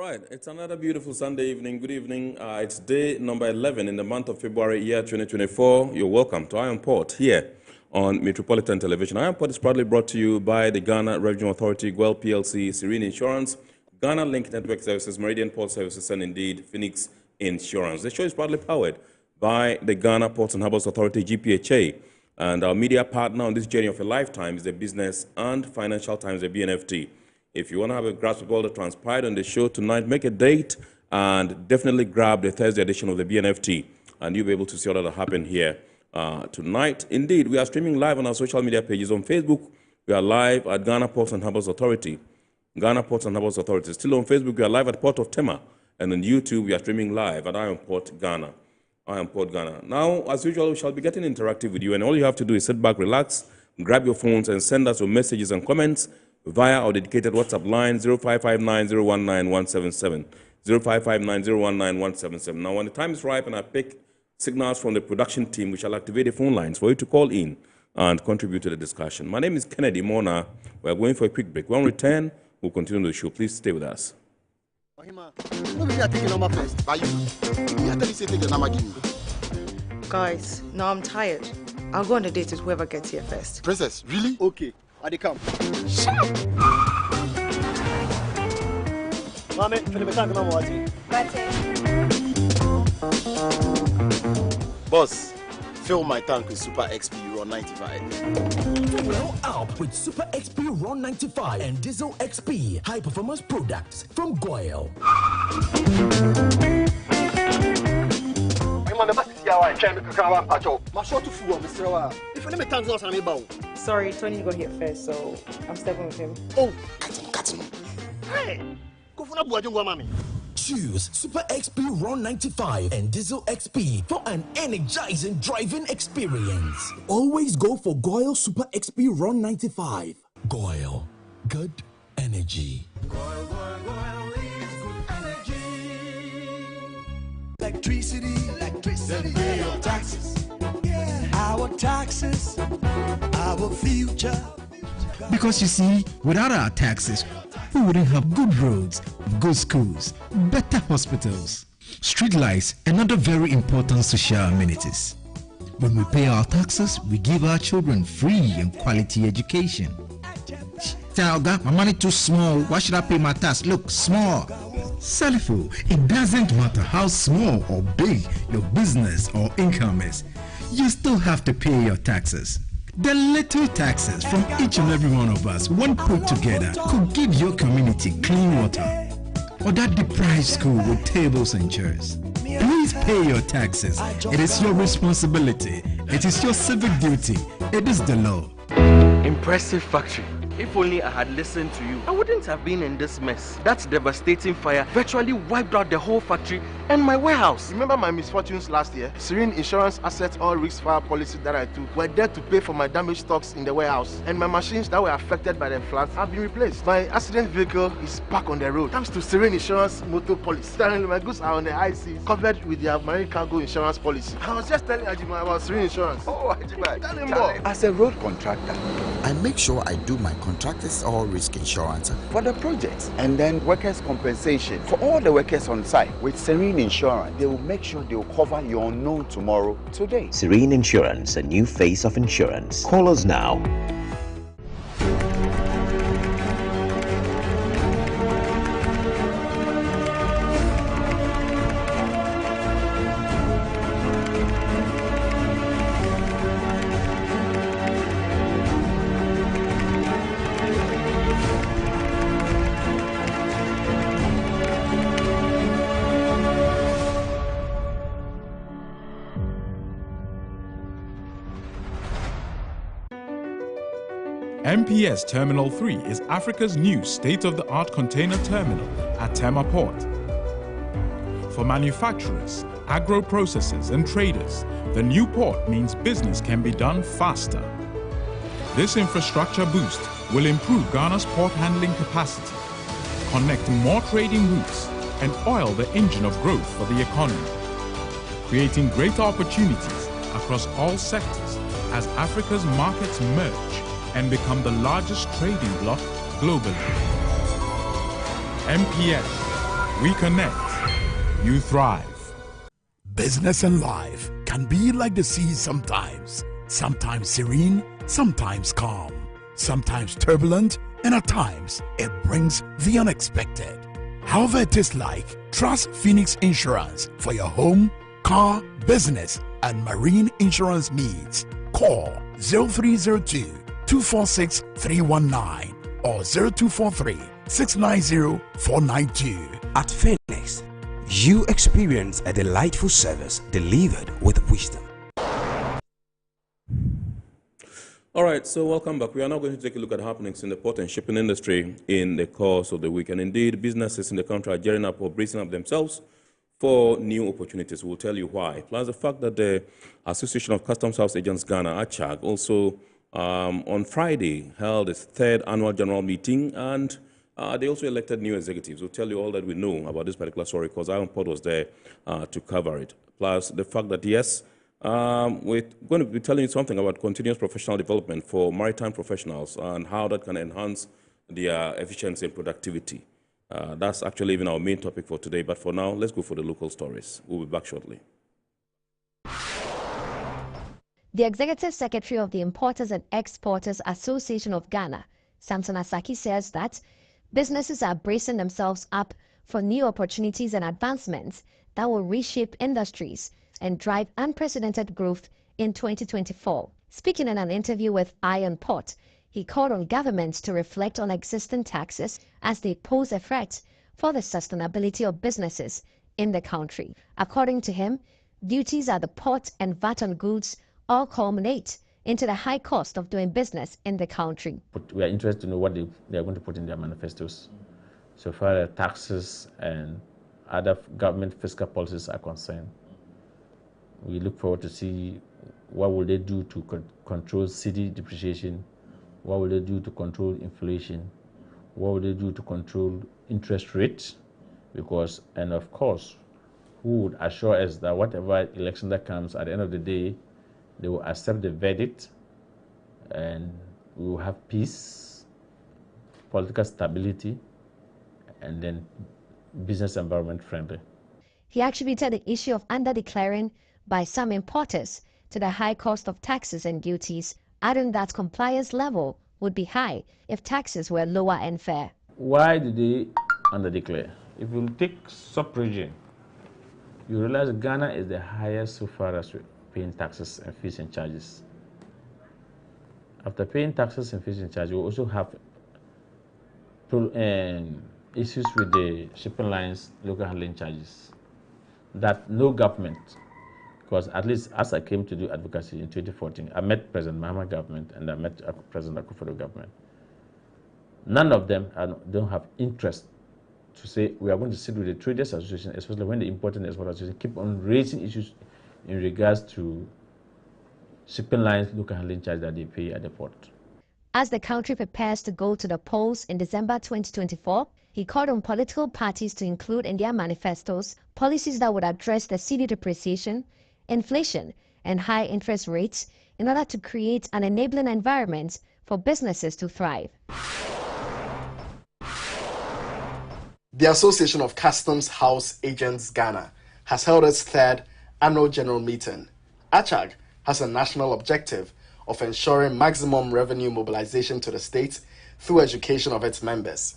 right, it's another beautiful Sunday evening. Good evening. It's day number 11 in the month of February, year 2024. You're welcome to Iron Port here on Metropolitan Television. Iron Port is proudly brought to you by the Ghana Revenue Authority, Guel PLC, Serene Insurance, Ghana Link Network Services, Meridian Port Services, and indeed Phoenix Insurance. The show is proudly powered by the Ghana Ports and Harbours Authority-GPHA. And our media partner on this journey of a lifetime is the Business and Financial Times, the BNFT. If you want to have a grasp of all that transpired on the show tonight, make a date and definitely grab the Thursday edition of the BNFT, and you'll be able to see all that happened here tonight. Indeed, we are streaming live on our social media pages. On Facebook, we are live at Ghana Ports and Harbours Authority. Ghana Ports and Harbours Authority. Still on Facebook, we are live at Port of Tema. And on YouTube, we are streaming live at Iron Port Ghana. Iron Port Ghana. Now, as usual, we shall be getting interactive with you, and all you have to do is sit back, relax, grab your phones, and send us your messages and comments via our dedicated WhatsApp line 0559019177. 0559019177. Now, when the time is ripe and I pick signals from the production team, we shall activate the phone lines for you to call in and contribute to the discussion. My name is Kennedy Mona. We are going for a quick break. When we return, we'll continue the show. Please stay with us. Guys, no, I'm tired. I'll go on a date with whoever gets here first. Princess, really? Okay. I come. Shut up! Mame, boss, fill my tank with Super XP Ron 95. Well up with Super XP Ron 95 and Diesel XP high performance products from Goyle. Sorry, Tony got here first, so I'm stepping with him. Oh, cut him. Hey, go for Choose Super XP Ron 95 and Diesel XP for an energizing driving experience. Always go for Goyle Super XP Ron 95. Goyle, good energy. Goyle is good energy. Electricity, pay your taxes. Yeah. Our taxes, our future. Because you see, without our taxes, we wouldn't have good roads, good schools, better hospitals, street lights, and other very important social amenities. When we pay our taxes, we give our children free and quality education. Tell God, my money too small, why should I pay my tax? Look, small. Salifo, it doesn't matter how small or big your business or income is, you still have to pay your taxes. The little taxes from each and every one of us, when put together, could give your community clean water or that deprived school with tables and chairs. Please pay your taxes. It is your responsibility. It is your civic duty. It is the law. Impressive factory. If only I had listened to you, I wouldn't have been in this mess. That devastating fire virtually wiped out the whole factory and my warehouse. Remember my misfortunes last year? Serene Insurance Asset All Risk Fire policy that I took were there to pay for my damaged stocks in the warehouse, and my machines that were affected by the floods have been replaced. My accident vehicle is back on the road thanks to Serene Insurance motor policy. My goods are on the IC covered with their marine cargo insurance policy. I was just telling Ajima about Serene Insurance. Oh, Ajima, tell him more. As a road contractor, I make sure I do my contractors all risk insurance for the projects, and then workers' compensation for all the workers on site. With Serene Insurance, they will make sure they will cover your unknown tomorrow today. Serene Insurance, a new face of insurance. Call us now. MPS Terminal 3 is Africa's new state-of-the-art container terminal at Tema Port. For manufacturers, agro-processors and traders, the new port means business can be done faster. This infrastructure boost will improve Ghana's port handling capacity, connect more trading routes, and oil the engine of growth for the economy, creating greater opportunities across all sectors as Africa's markets merge and become the largest trading bloc globally. MPS, We connect. You thrive. Business and life can be like the sea sometimes. Sometimes serene, sometimes calm, sometimes turbulent, and at times it brings the unexpected. However it is like, trust Phoenix Insurance for your home, car, business, and marine insurance needs. Call 0302-246-319 or 0243-690-492. At Phoenix, you experience a delightful service delivered with wisdom. All right, so welcome back. We are now going to take a look at happenings in the port and shipping industry in the course of the week. And indeed, businesses in the country are gearing up or bracing up themselves for new opportunities. We'll tell you why. Plus the fact that the Association of Customs House Agents Ghana, ACHAG, also on Friday held its third annual general meeting, and they also elected new executives. We'll tell you all that we know about this particular story because Iron Port was there to cover it. Plus the fact that, yes, we're going to be telling you something about continuous professional development for maritime professionals and how that can enhance their efficiency and productivity. That's actually even our main topic for today. But for now, let's go for the local stories. We'll be back shortly. The Executive Secretary of the Importers and Exporters Association of Ghana, Samson Asaki, says that businesses are bracing themselves up for new opportunities and advancements that will reshape industries and drive unprecedented growth in 2024. Speaking in an interview with Iron Port, he called on governments to reflect on existing taxes as they pose a threat for the sustainability of businesses in the country. According to him, duties at the port and VAT on goods all culminate into the high cost of doing business in the country. We are interested to know what they are going to put in their manifestos so far as taxes and other government fiscal policies are concerned. We look forward to see what will they do to control cedi depreciation, what will they do to control inflation, what will they do to control interest rates, because, and of course, who would assure us that whatever election that comes at the end of the day, they will accept the verdict and we will have peace, political stability, and then business environment friendly. He attributed the issue of under-declaring by some importers to the high cost of taxes and duties, adding that compliance level would be high if taxes were lower and fair. Why did they under-declare? If you take sub-region, you realize Ghana is the highest so far as paying taxes and fees and charges. After paying taxes and fees and charges, we also have issues with the shipping lines, local handling charges, that no government, because at least as I came to do advocacy in 2014, I met President Mahama government and I met President Akufo-Addo government. None of them don't have interest to say we are going to sit with the Traders Association, especially when the Importing and Export Association keep on raising issues in regards to shipping lines, local handling charge that they pay at the port. As the country prepares to go to the polls in December 2024, he called on political parties to include in their manifestos policies that would address the cedi depreciation, inflation, and high interest rates in order to create an enabling environment for businesses to thrive. The Association of Customs House Agents Ghana has held its third annual general meeting. ACHAG has a national objective of ensuring maximum revenue mobilization to the state through education of its members.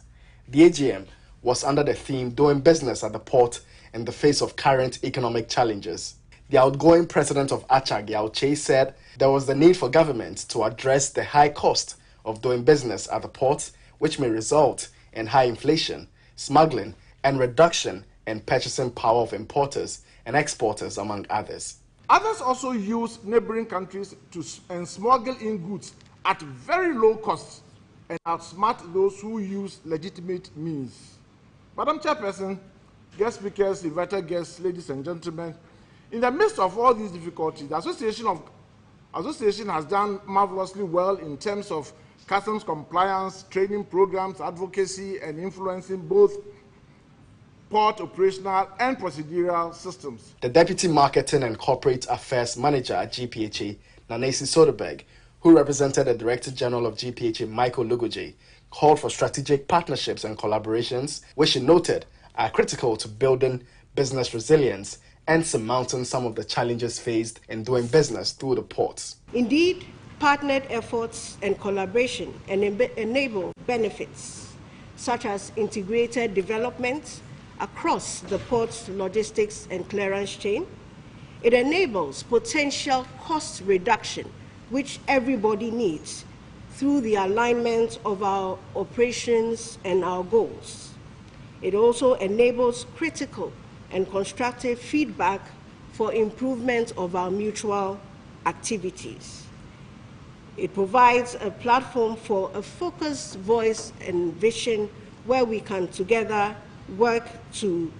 The AGM was under the theme Doing Business at the Port in the Face of Current Economic Challenges. The outgoing president of ACHAG, Yao Che, said there was the need for government to address the high cost of doing business at the port, which may result in high inflation, smuggling, and reduction in purchasing power of importers and exporters, among others. Others also use neighboring countries to smuggle in goods at very low costs and outsmart those who use legitimate means. Madam Chairperson, guest speakers, invited guests, ladies and gentlemen, in the midst of all these difficulties, the association has done marvelously well in terms of customs compliance, training programs, advocacy, and influencing both port operational and procedural systems. The Deputy Marketing and Corporate Affairs Manager at GPHA, Nanesi Soderberg, who represented the Director General of GPHA, Michael Lugoje, called for strategic partnerships and collaborations, which he noted are critical to building business resilience and surmounting some of the challenges faced in doing business through the ports. Indeed, partnered efforts and collaboration enable benefits such as integrated development across the port's logistics and clearance chain. It enables potential cost reduction, which everybody needs, through the alignment of our operations and our goals. It also enables critical and constructive feedback for improvement of our mutual activities. It provides a platform for a focused voice and vision where we can together work to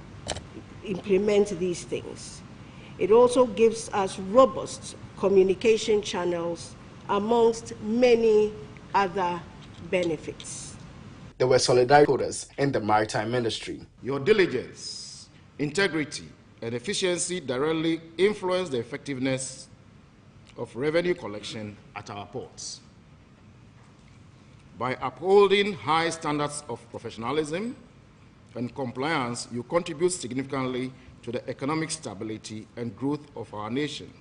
implement these things. It also gives us robust communication channels amongst many other benefits. There were solidarity holders in the maritime industry. Your diligence, integrity, and efficiency directly influence the effectiveness of revenue collection at our ports. By upholding high standards of professionalism and compliance, you contribute significantly to the economic stability and growth of our nation.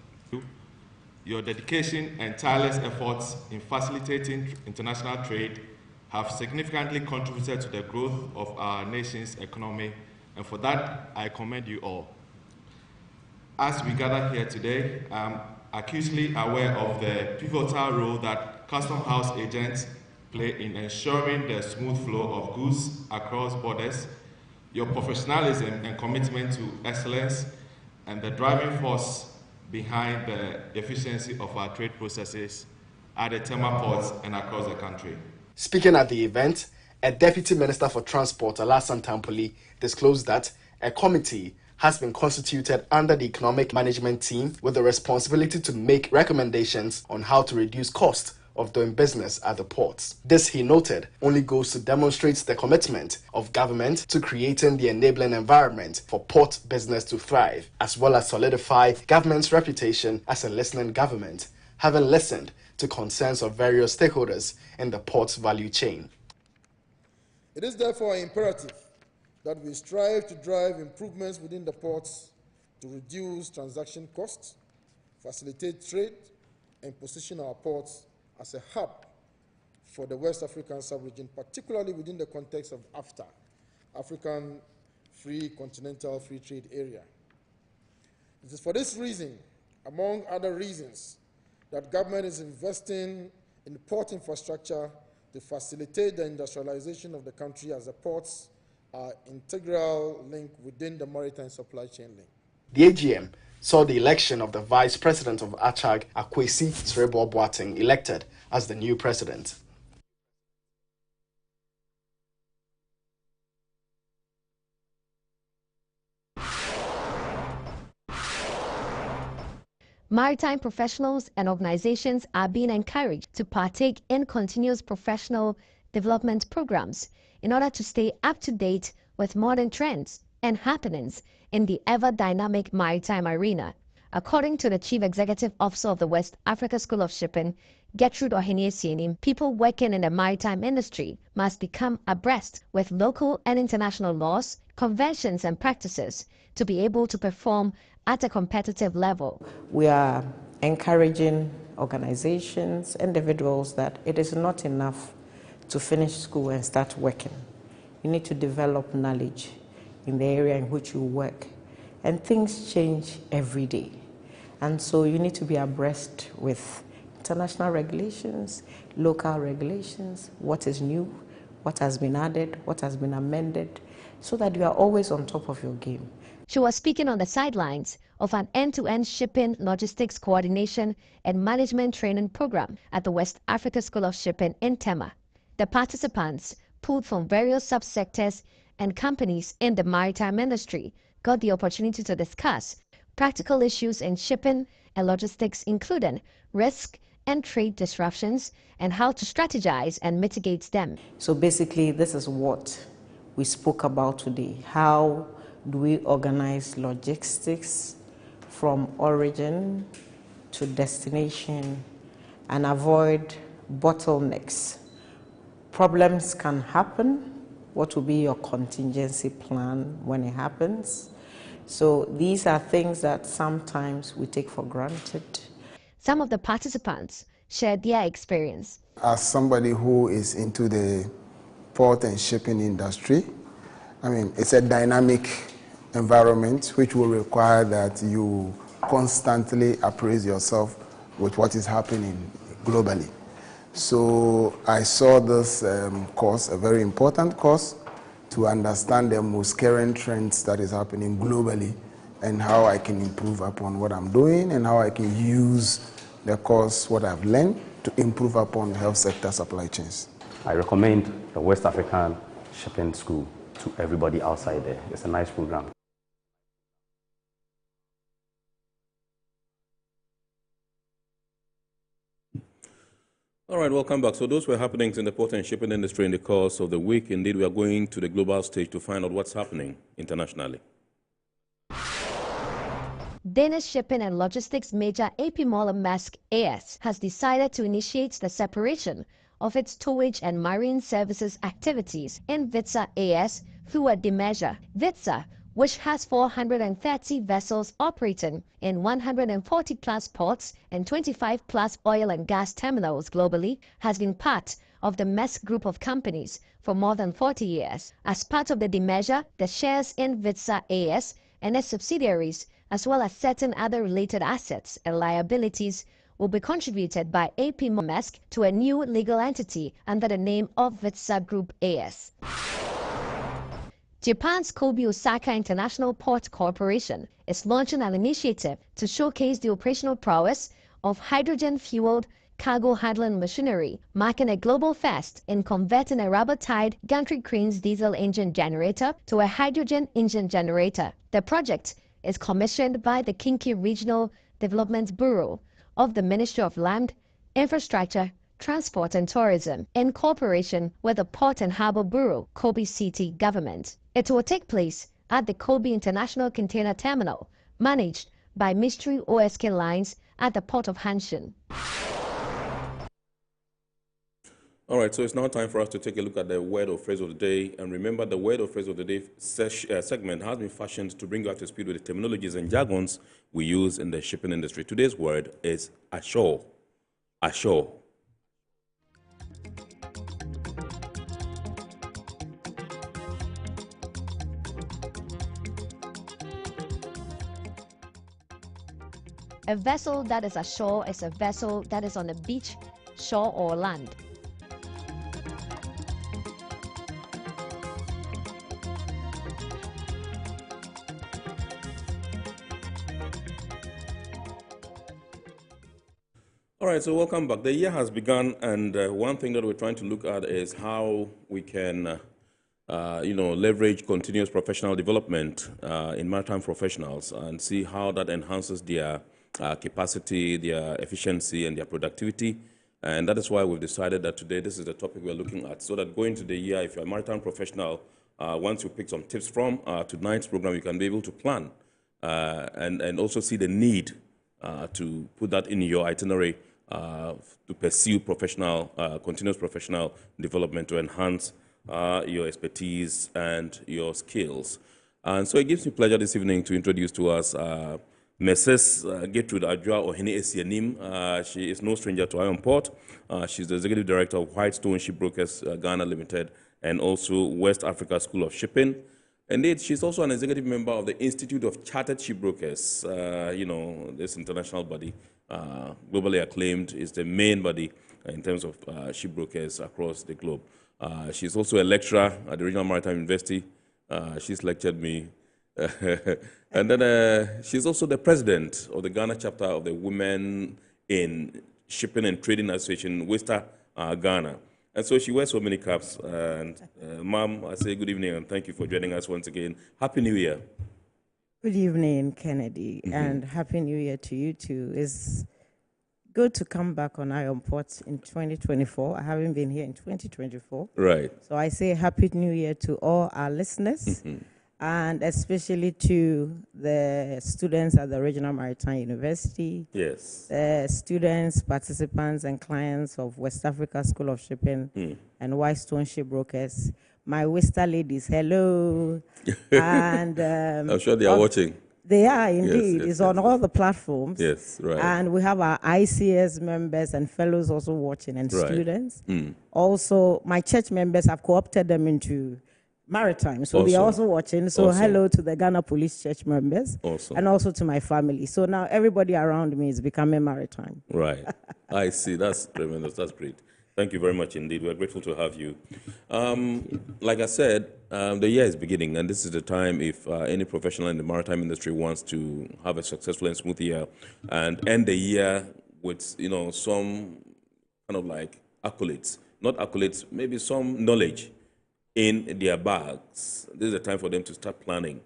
Your dedication and tireless efforts in facilitating international trade have significantly contributed to the growth of our nation's economy, and for that, I commend you all. As we gather here today, I'm acutely aware of the pivotal role that Custom House agents play in ensuring the smooth flow of goods across borders. Your professionalism and commitment to excellence and the driving force behind the efficiency of our trade processes at the Tema ports and across the country. Speaking at the event, a Deputy Minister for Transport, Alassane Tampoli, disclosed that a committee has been constituted under the Economic Management Team with the responsibility to make recommendations on how to reduce cost of doing business at the ports. This, he noted, only goes to demonstrate the commitment of government to creating the enabling environment for port business to thrive, as well as solidify government's reputation as a listening government, having listened to concerns of various stakeholders in the port's value chain. It is therefore imperative that we strive to drive improvements within the ports to reduce transaction costs, facilitate trade, and position our ports as a hub for the West African sub-region, particularly within the context of AFTA, African Continental Free Trade Area. It is for this reason, among other reasons, that government is investing in port infrastructure to facilitate the industrialization of the country, as the ports are integral link within the maritime supply chain link. The AGM saw the election of the Vice President of ACHAG, Akwesi Srebo Boateng, elected as the new president. Maritime professionals and organizations are being encouraged to partake in continuous professional development programs in order to stay up to date with modern trends and happenings in the ever-dynamic maritime arena. According to the Chief Executive Officer of the West Africa School of Shipping, Gertrude Ohene-Sienim, people working in the maritime industry must become abreast with local and international laws, conventions and practices to be able to perform at a competitive level. We are encouraging organizations, individuals, that it is not enough to finish school and start working. You need to develop knowledge in the area in which you work. And things change every day. And so you need to be abreast with international regulations, local regulations, what is new, what has been added, what has been amended, so that you are always on top of your game. She was speaking on the sidelines of an end-to-end shipping logistics coordination and management training program at the West Africa School of Shipping in Tema. The participants, pulled from various subsectors and companies in the maritime industry, got the opportunity to discuss practical issues in shipping and logistics, including risk and trade disruptions and how to strategize and mitigate them. So basically, this is what we spoke about today. How do we organize logistics from origin to destination and avoid bottlenecks? Problems can happen What will be your contingency plan when it happens? So these are things that sometimes we take for granted. Some of the participants shared their experience. As somebody who is into the port and shipping industry, I mean, it's a dynamic environment which will require that you constantly appraise yourself with what is happening globally. So I saw this course, a very important course, to understand the most current trends that is happening globally and how I can improve upon what I'm doing and how I can use the course, what I've learned, to improve upon health sector supply chains. I recommend the West African Shipping School to everybody outside there. It's a nice program. All right, welcome back. So those were happenings in the port and shipping industry in the course of the week. Indeed, we are going to the global stage to find out what's happening internationally. Danish shipping and logistics major AP Moller Maersk AS has decided to initiate the separation of its towage and marine services activities in Vitsa AS through a demerger. Vitsa, which has 430 vessels operating in 140-plus ports and 25-plus oil and gas terminals globally, has been part of the Maersk group of companies for more than 40 years. As part of the demerger, the shares in Vitsa AS and its subsidiaries, as well as certain other related assets and liabilities, will be contributed by AP Maersk to a new legal entity under the name of Vitsa Group AS. Japan's Kobe Osaka International Port Corporation is launching an initiative to showcase the operational prowess of hydrogen-fueled cargo handling machinery, marking a global first in converting a rubber-tied gantry crane's diesel engine generator to a hydrogen engine generator. The project is commissioned by the Kinki Regional Development Bureau of the Ministry of Land, Infrastructure, Transport and Tourism in cooperation with the Port and Harbour Bureau, Kobe City Government. It will take place at the Kobe International Container Terminal, managed by Mystery OSK Lines at the Port of Hanshin. All right, so it's now time for us to take a look at the word or phrase of the day. And remember, the word or phrase of the day segment has been fashioned to bring you up to speed with the terminologies and jargons we use in the shipping industry. Today's word is ashore. Ashore. A vessel that is ashore is a vessel that is on the beach, shore, or land. All right, so welcome back. The year has begun, and one thing that we're trying to look at is how we can, leverage continuous professional development in maritime professionals and see how that enhances their capacity, their efficiency, and their productivity. And that is why we've decided that today this is the topic we're looking at, so that going to the year, if you're a maritime professional, once you pick some tips from tonight's program, you can be able to plan and also see the need to put that in your itinerary to pursue continuous professional development to enhance your expertise and your skills. And so it gives me pleasure this evening to introduce to us Mrs. Gertrude Adjoa Ohene Esianim. She is no stranger to Iron Port. She's the Executive Director of Whitestone Shipbrokers Ghana Limited and also West Africa School of Shipping. Indeed, she's also an executive member of the Institute of Chartered Shipbrokers. This international body, globally acclaimed, is the main body in terms of shipbrokers across the globe. She's also a lecturer at the Regional Maritime University. She's lectured me. And then she's also the president of the Ghana chapter of the Women in Shipping and Trading Association, WISTA Ghana. And so she wears so many caps. And Ma'am, I say good evening and thank you for joining us once again. Happy New Year. Good evening, Kennedy, and Happy New Year to you too. It's good to come back on Iron Port in 2024. I haven't been here in 2024. Right. So I say Happy New Year to all our listeners. and especially to the students at the Regional Maritime University. Yes. The students, participants, and clients of West Africa School of Shipping and Whitestone Shipbrokers. My Worcester ladies, hello. And I'm sure they are watching. They are indeed. Yes, it's on all the platforms. Yes, right. And we have our ICS members and fellows also watching, and Right. students. Also, my church members have co-opted them into Maritime, so they are also watching. So hello to the Ghana Police Church members, and also to my family. So now everybody around me is becoming Maritime. Right. I see. That's tremendous. That's great. Thank you very much indeed. We're grateful to have you. Like I said, the year is beginning, and this is the time if any professional in the maritime industry wants to have a successful and smooth year and end the year with, you know, some kind of like accolades, not accolades, maybe some knowledge in their bags. This is the time for them to start planning,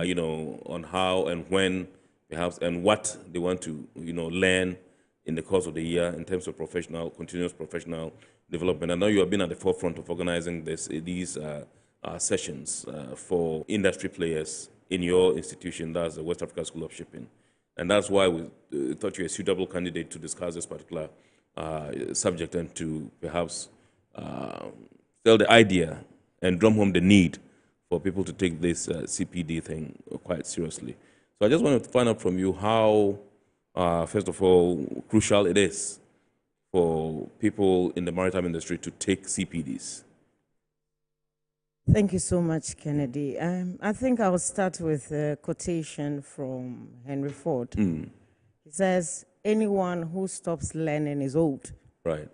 you know, on how and when, perhaps, and what they want to, you know, learn in the course of the year in terms of continuous professional development. I know you have been at the forefront of organizing these sessions for industry players in your institution, that's the West Africa School of Shipping. And that's why we thought you were a suitable candidate to discuss this particular subject and to perhaps tell the idea and drum home the need for people to take this CPD thing quite seriously. So I just want to find out from you how, first of all, crucial it is for people in the maritime industry to take CPDs. Thank you so much, Kennedy. I think I will start with a quotation from Henry Ford. He says, anyone who stops learning is old. Right.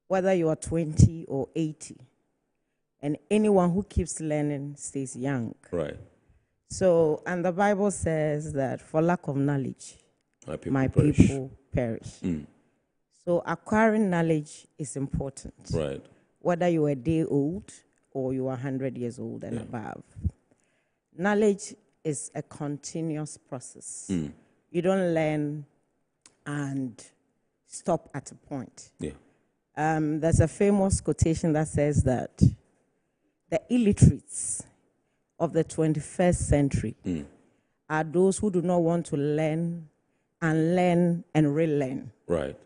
Whether you are 20 or 80. And anyone who keeps learning stays young. Right. So, and the Bible says that for lack of knowledge, my perish. people perish. So acquiring knowledge is important. Right. Whether you are a day old or you are 100 years old and above. Knowledge is a continuous process. You don't learn and stop at a point. Yeah. There's a famous quotation that says that the illiterates of the 21st century are those who do not want to learn and relearn. Right.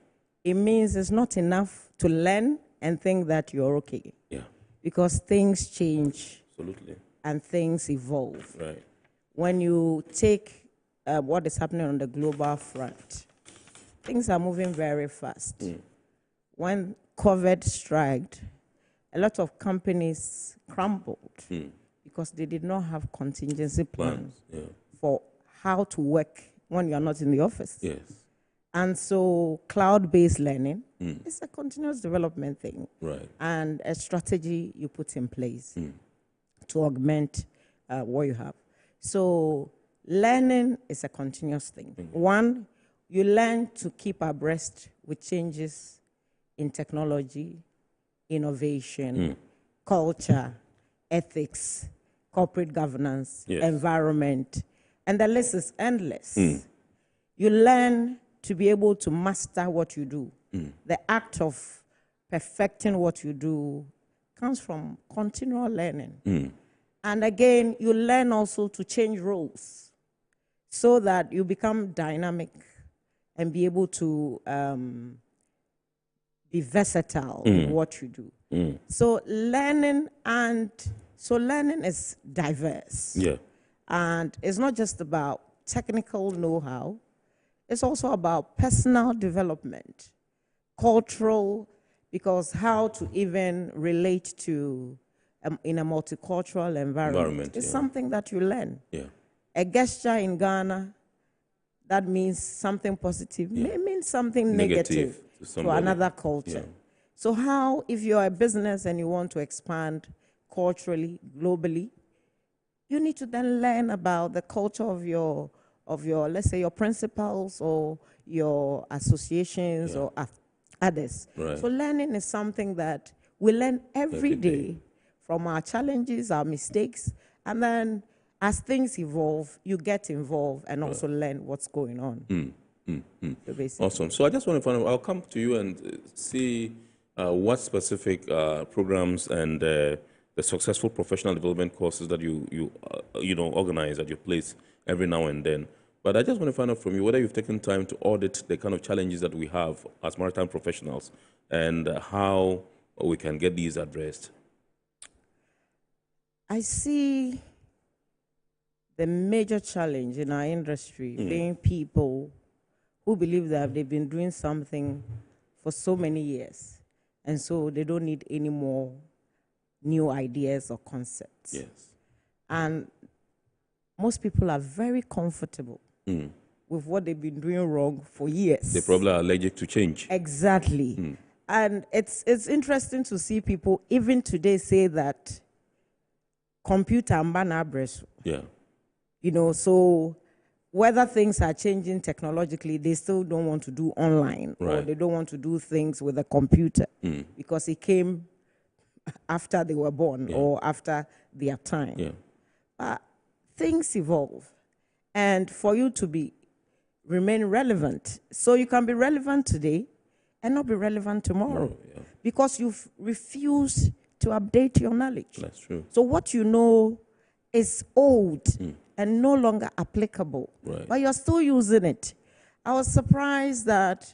It means it's not enough to learn and think that you're okay. Yeah. Because things change. Absolutely. And things evolve. Right. When you take what is happening on the global front, things are moving very fast. When COVID struck, a lot of companies crumbled because they did not have contingency plans for how to work when you're not in the office. Yes. And so cloud-based learning is a continuous development thing. Right. And a strategy you put in place to augment what you have. So learning is a continuous thing. One, you learn to keep abreast with changes in technology, innovation, culture, ethics, corporate governance, environment, and the list is endless. You learn to be able to master what you do. The act of perfecting what you do comes from continual learning. And again, you learn also to change roles so that you become dynamic and be able to be versatile in what you do. So learning is diverse. Yeah. And it's not just about technical know-how. It's also about personal development, cultural, because how to even relate to in a multicultural environment is something that you learn. Yeah. A gesture in Ghana that means something positive may mean something negative to another culture. So how, if you're a business and you want to expand culturally, globally, you need to then learn about the culture of your let's say, your principals or your associations or others. Right. So learning is something that we learn every day from our challenges, our mistakes, and then as things evolve, you get involved and also learn what's going on. So awesome. So I just want to find out, I'll come to you and see what specific programs and the successful professional development courses that you organize at your place every now and then. But I just want to find out from you whether you've taken time to audit the kind of challenges that we have as maritime professionals and how we can get these addressed. I see the major challenge in our industry being people who believe that they've been doing something for so many years, and so they don't need any more new ideas or concepts. Yes. And most people are very comfortable with what they've been doing wrong for years. They probably are allergic to change. Exactly. And it's interesting to see people even today say that computer and yeah. So whether things are changing technologically, they still don't want to do online, or they don't want to do things with a computer because it came after they were born or after their time. Yeah. But things evolve, and for you to remain relevant, so you can be relevant today and not be relevant tomorrow because you've refused to update your knowledge. That's true. So what you know is old and no longer applicable, but you're still using it. I was surprised that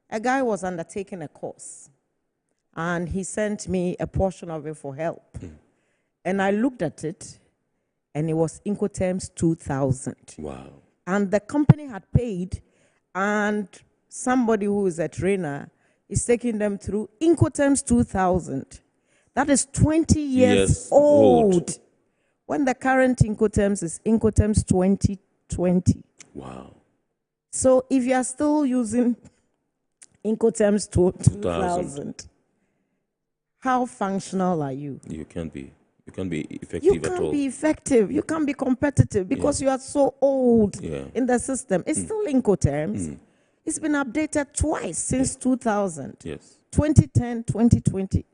a guy was undertaking a course, and he sent me a portion of it for help. And I looked at it, and it was Incoterms 2000. Wow. And the company had paid, and somebody who is a trainer is taking them through Incoterms 2000. That is 20 years old. When the current Incoterms is Incoterms 2020. Wow. So if you are still using Incoterms 2000, how functional are you? You can't be effective You at all. can't be effective. You can't be competitive because you are so old in the system. It's still Incoterms. It's been updated twice since 2000. Yes. 2010, 2020.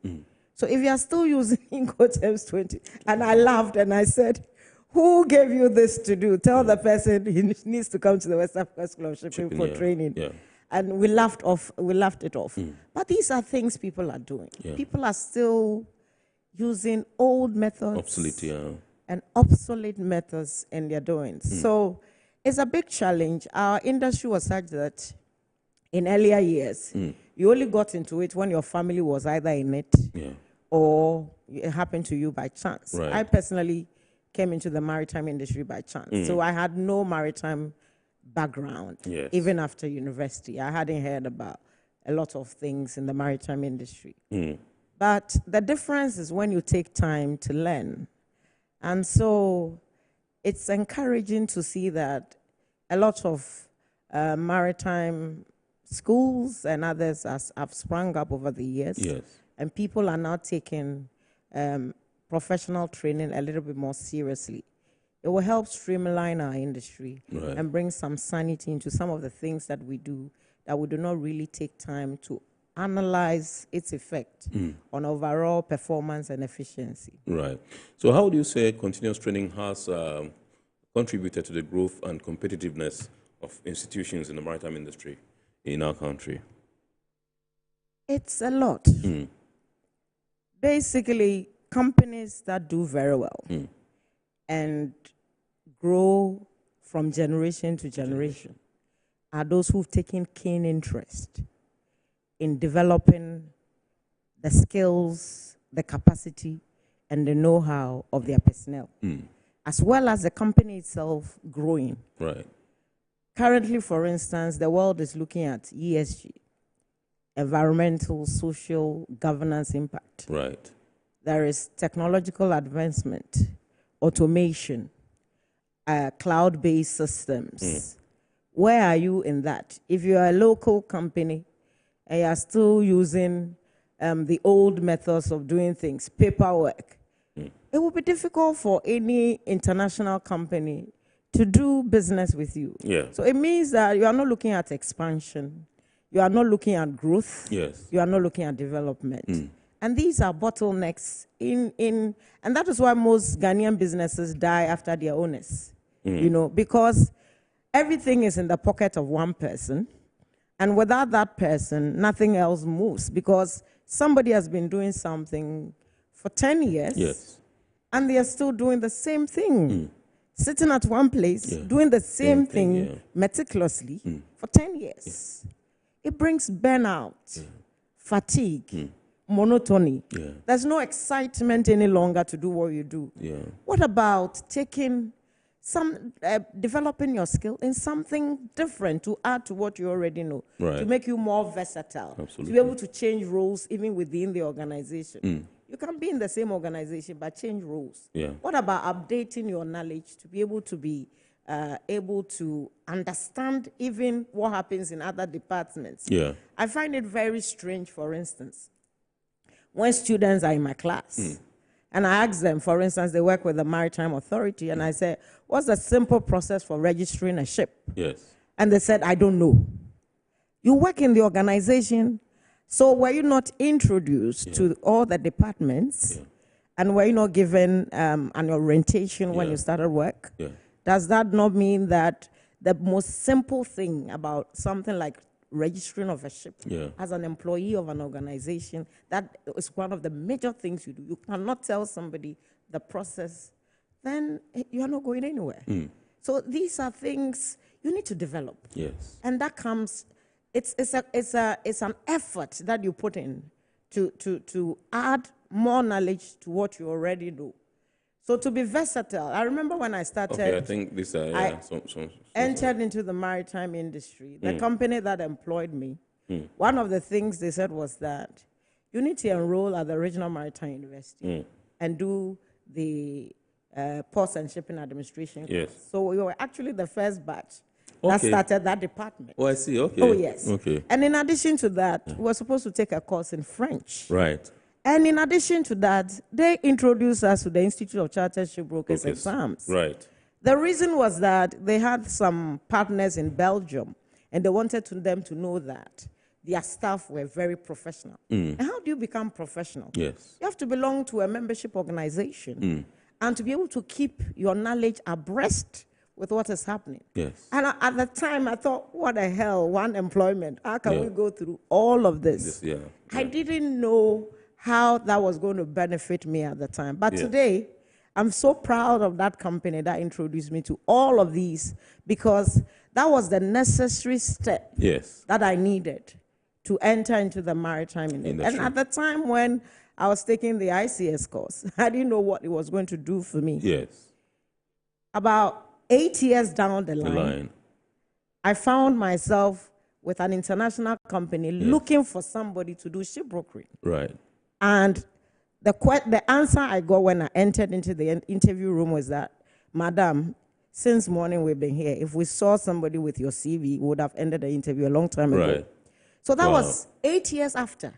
So if you are still using Incoterms 20, and I laughed and I said, who gave you this to do? Tell the person he needs to come to the West Africa School of Shipping for training. Yeah. And we laughed it off. But these are things people are doing. People are still using old methods obsolete, and obsolete methods in their doings. So it's a big challenge. Our industry was such that in earlier years, you only got into it when your family was either in it or it happened to you by chance. Right. I personally came into the maritime industry by chance. So I had no maritime background, even after university. I hadn't heard about a lot of things in the maritime industry. But the difference is when you take time to learn. And so it's encouraging to see that a lot of maritime schools and others have sprung up over the years. Yes. And people are now taking professional training a little bit more seriously. It will help streamline our industry and bring some sanity into some of the things that we do not really take time to analyze its effect on overall performance and efficiency. Right. So how would you say continuous training has contributed to the growth and competitiveness of institutions in the maritime industry in our country? It's a lot. Basically, companies that do very well and grow from generation to generation are those who've taken keen interest in developing the skills, the capacity, and the know-how of their personnel, as well as the company itself growing. Right. Currently, for instance, the world is looking at ESG, environmental, social, governance impact. Right. There is technological advancement, automation, cloud-based systems. Where are you in that? If you are a local company and you are still using the old methods of doing things, paperwork, it will be difficult for any international company to do business with you. So it means that you are not looking at expansion. You are not looking at growth. You are not looking at development. And these are bottlenecks and that is why most Ghanaian businesses die after their owners. Because everything is in the pocket of one person, and without that person, nothing else moves, because somebody has been doing something for 10 years. Yes. And they are still doing the same thing. Sitting at one place, doing the same thing meticulously for 10 years. It brings burnout, fatigue, monotony. There's no excitement any longer to do what you do. What about taking developing your skill in something different to add to what you already know, to make you more versatile, to be able to change roles even within the organization. You can be in the same organization, but change roles. What about updating your knowledge to be able to understand even what happens in other departments? I find it very strange, for instance, when students are in my class, and I ask them, for instance, they work with the Maritime Authority, and I say, what's the simple process for registering a ship? And they said, I don't know. You work in the organization, so were you not introduced to all the departments, and were you not given an orientation when you started work? Does that not mean that the most simple thing about something like registering of a ship as an employee of an organization, that is one of the major things you do? You cannot tell somebody the process, then you are not going anywhere. So these are things you need to develop. And that comes, it's an effort that you put in to add more knowledge to what you already do. So to be versatile, I remember when I started, I think this, entered into the maritime industry, the company that employed me, one of the things they said was that you need to enroll at the Regional Maritime University and do the Ports and Shipping Administration course. So we were actually the first batch that started that department. Oh, I see. Okay. Oh, yes. Okay. And in addition to that, we were supposed to take a course in French. Right. And in addition to that, they introduced us to the Institute of Chartered Shipbrokers exams. Right. The reason was that they had some partners in Belgium, and they wanted them to know that their staff were very professional. And how do you become professional? You have to belong to a membership organization and to be able to keep your knowledge abreast with what is happening. And at the time, I thought, what the hell, one employment? How can we go through all of this? I didn't know how that was going to benefit me at the time. But today, I'm so proud of that company that introduced me to all of these, because that was the necessary step that I needed to enter into the maritime industry. And at the time when I was taking the ICS course, I didn't know what it was going to do for me. About 8 years down the line, I found myself with an international company looking for somebody to do shipbrokering. And the answer I got when I entered into the interview room was that, Madam, since morning we've been here. If we saw somebody with your CV, we would have ended the interview a long time ago. So that was 8 years after.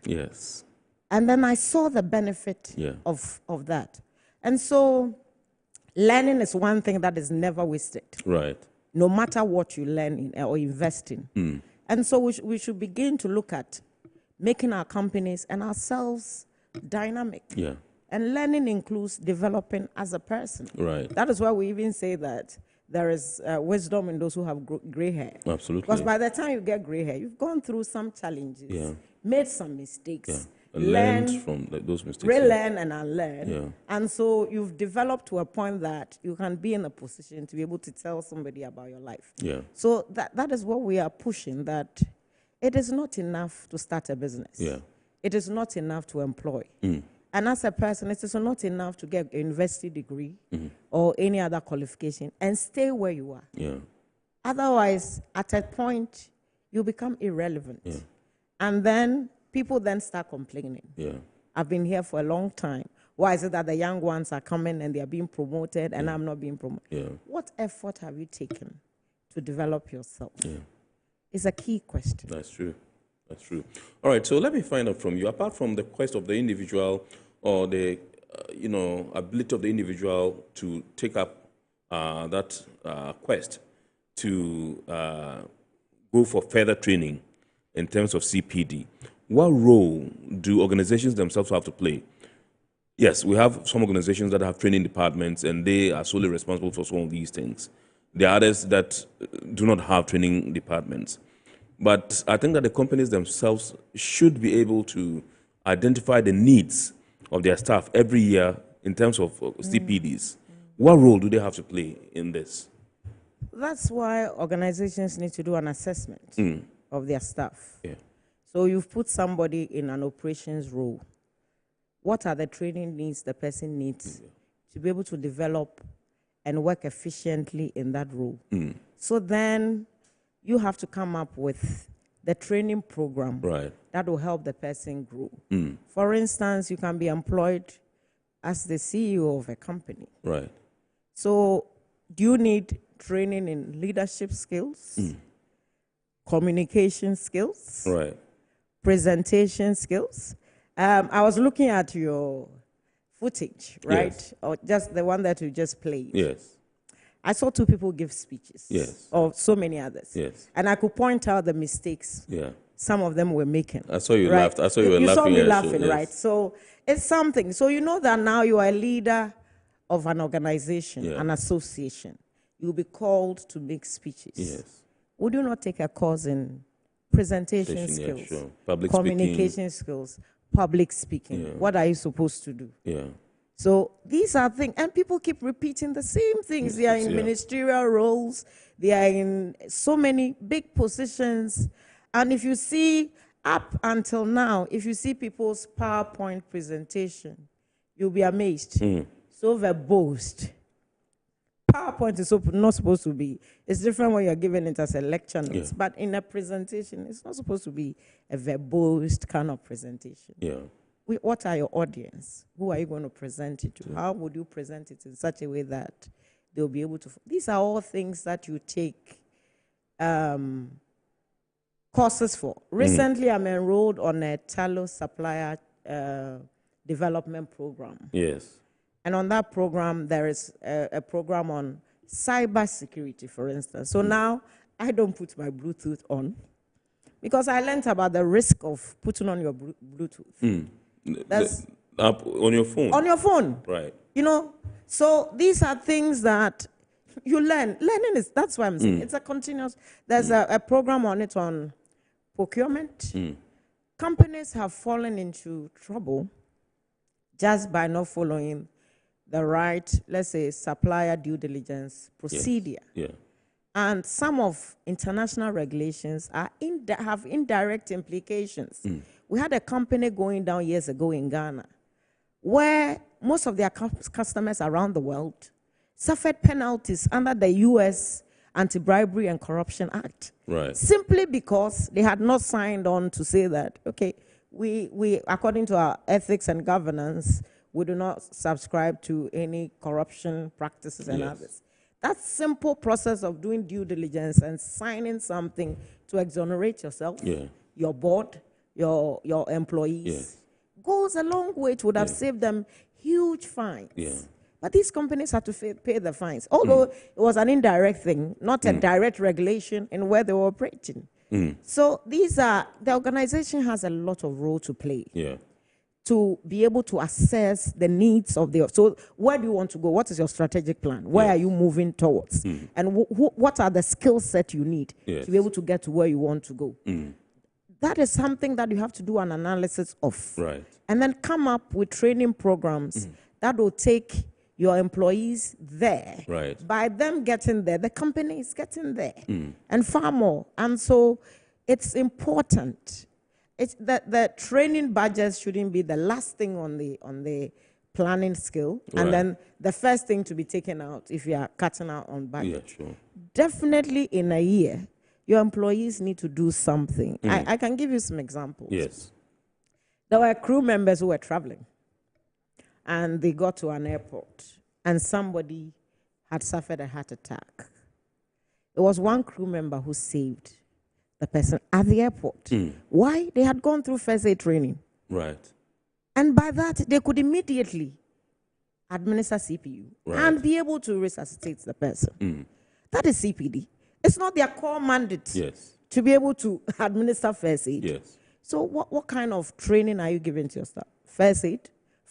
And then I saw the benefit of that. And so learning is one thing that is never wasted. No matter what you learn in or invest in. And so we should begin to look at making our companies and ourselves dynamic. And learning includes developing as a person. That is why we even say that there is wisdom in those who have gray hair. Because by the time you get gray hair, you've gone through some challenges, made some mistakes, learned from those mistakes. Relearn and unlearn. And so you've developed to a point that you can be in a position to be able to tell somebody about your life. So that is what we are pushing, that it is not enough to start a business. It is not enough to employ. And as a person, it is not enough to get a university degree or any other qualification and stay where you are. Otherwise, at a point, you become irrelevant. And then people then start complaining. I've been here for a long time. Why is it that the young ones are coming and they are being promoted and I'm not being promoted? What effort have you taken to develop yourself? It's a key question. That's true. That's true. All right, so let me find out from you, apart from the quest of the individual or the ability of the individual to take up that quest to go for further training in terms of CPD, what role do organizations themselves have to play? Yes, we have some organizations that have training departments and they are solely responsible for some of these things. There are others that do not have training departments. But I think that the companies themselves should be able to identify the needs of their staff every year in terms of CPDs. What role do they have to play in this? That's why organizations need to do an assessment of their staff. Yeah. So you've put somebody in an operations role. What are the training needs the person needs to be able to develop and work efficiently in that role? So then you have to come up with the training program that will help the person grow. For instance, you can be employed as the CEO of a company. Right. So do you need training in leadership skills, communication skills, right, presentation skills? I was looking at your footage, right? Yes. Or just the one that you just played. Yes. I saw two people give speeches. Yes. Or so many others. Yes. And I could point out the mistakes some of them were making. I saw you right? laughed. I saw you were laughing. laughing. You saw me at laughing, yes. right? So it's something. So you know that now you are a leader of an organization, an association. You'll be called to make speeches. Yes. Would you not take a course in presentation skills, sure. Public communication skills, public speaking? What are you supposed to do? Yeah. So these are things, and people keep repeating the same things. They are in ministerial roles. They are in so many big positions. And if you see, up until now, if you see people's PowerPoint presentation, you'll be amazed. So verbose. PowerPoint is not supposed to be. It's different when you're giving it as a lecture notes. But in a presentation, it's not supposed to be a verbose kind of presentation. Yeah. What are your audience? Who are you going to present it to? How would you present it in such a way that they'll be able to? These are all things that you take courses for. Recently, I'm enrolled on a tallow supplier development program. Yes. And on that program, there is a program on cyber security, for instance. So now I don't put my Bluetooth on because I learned about the risk of putting on your Bluetooth. That's up on your phone. On your phone. Right. You know, so these are things that you learn. Learning is, that's why I'm saying it's a continuous. There's a program on it on procurement. Companies have fallen into trouble just by not following the right, let's say, supplier due diligence procedure. Yeah. And some of international regulations are have indirect implications. We had a company going down years ago in Ghana where most of their customers around the world suffered penalties under the U.S. Anti-Bribery and Corruption Act. Right. Simply because they had not signed on to say that, okay, we according to our ethics and governance, we do not subscribe to any corruption practices and others. That simple process of doing due diligence and signing something to exonerate yourself, your board, your employees, goes a long way. It would have saved them huge fines. But these companies had to pay the fines, although it was an indirect thing, not a direct regulation in where they were operating. So these are, the organization has a lot of role to play. To be able to assess the needs of the, so where do you want to go? What is your strategic plan? Where are you moving towards? And what are the skill set you need to be able to get to where you want to go? That is something that you have to do an analysis of. Right. And then come up with training programs that will take your employees there. Right. By them getting there, the company is getting there. And far more. And so it's important. It's that the training budgets shouldn't be the last thing on the planning skill, and then the first thing to be taken out if you are cutting out on budget. Yeah, sure. Definitely in a year, your employees need to do something. I can give you some examples. Yes. There were crew members who were traveling, and they got to an airport, and somebody had suffered a heart attack. It was one crew member who saved the person at the airport. Why? They had gone through first aid training. Right. And by that, they could immediately administer CPU and be able to resuscitate the person. That is CPD. It's not their core mandate to be able to administer first aid. Yes. So what kind of training are you giving to your staff? First aid,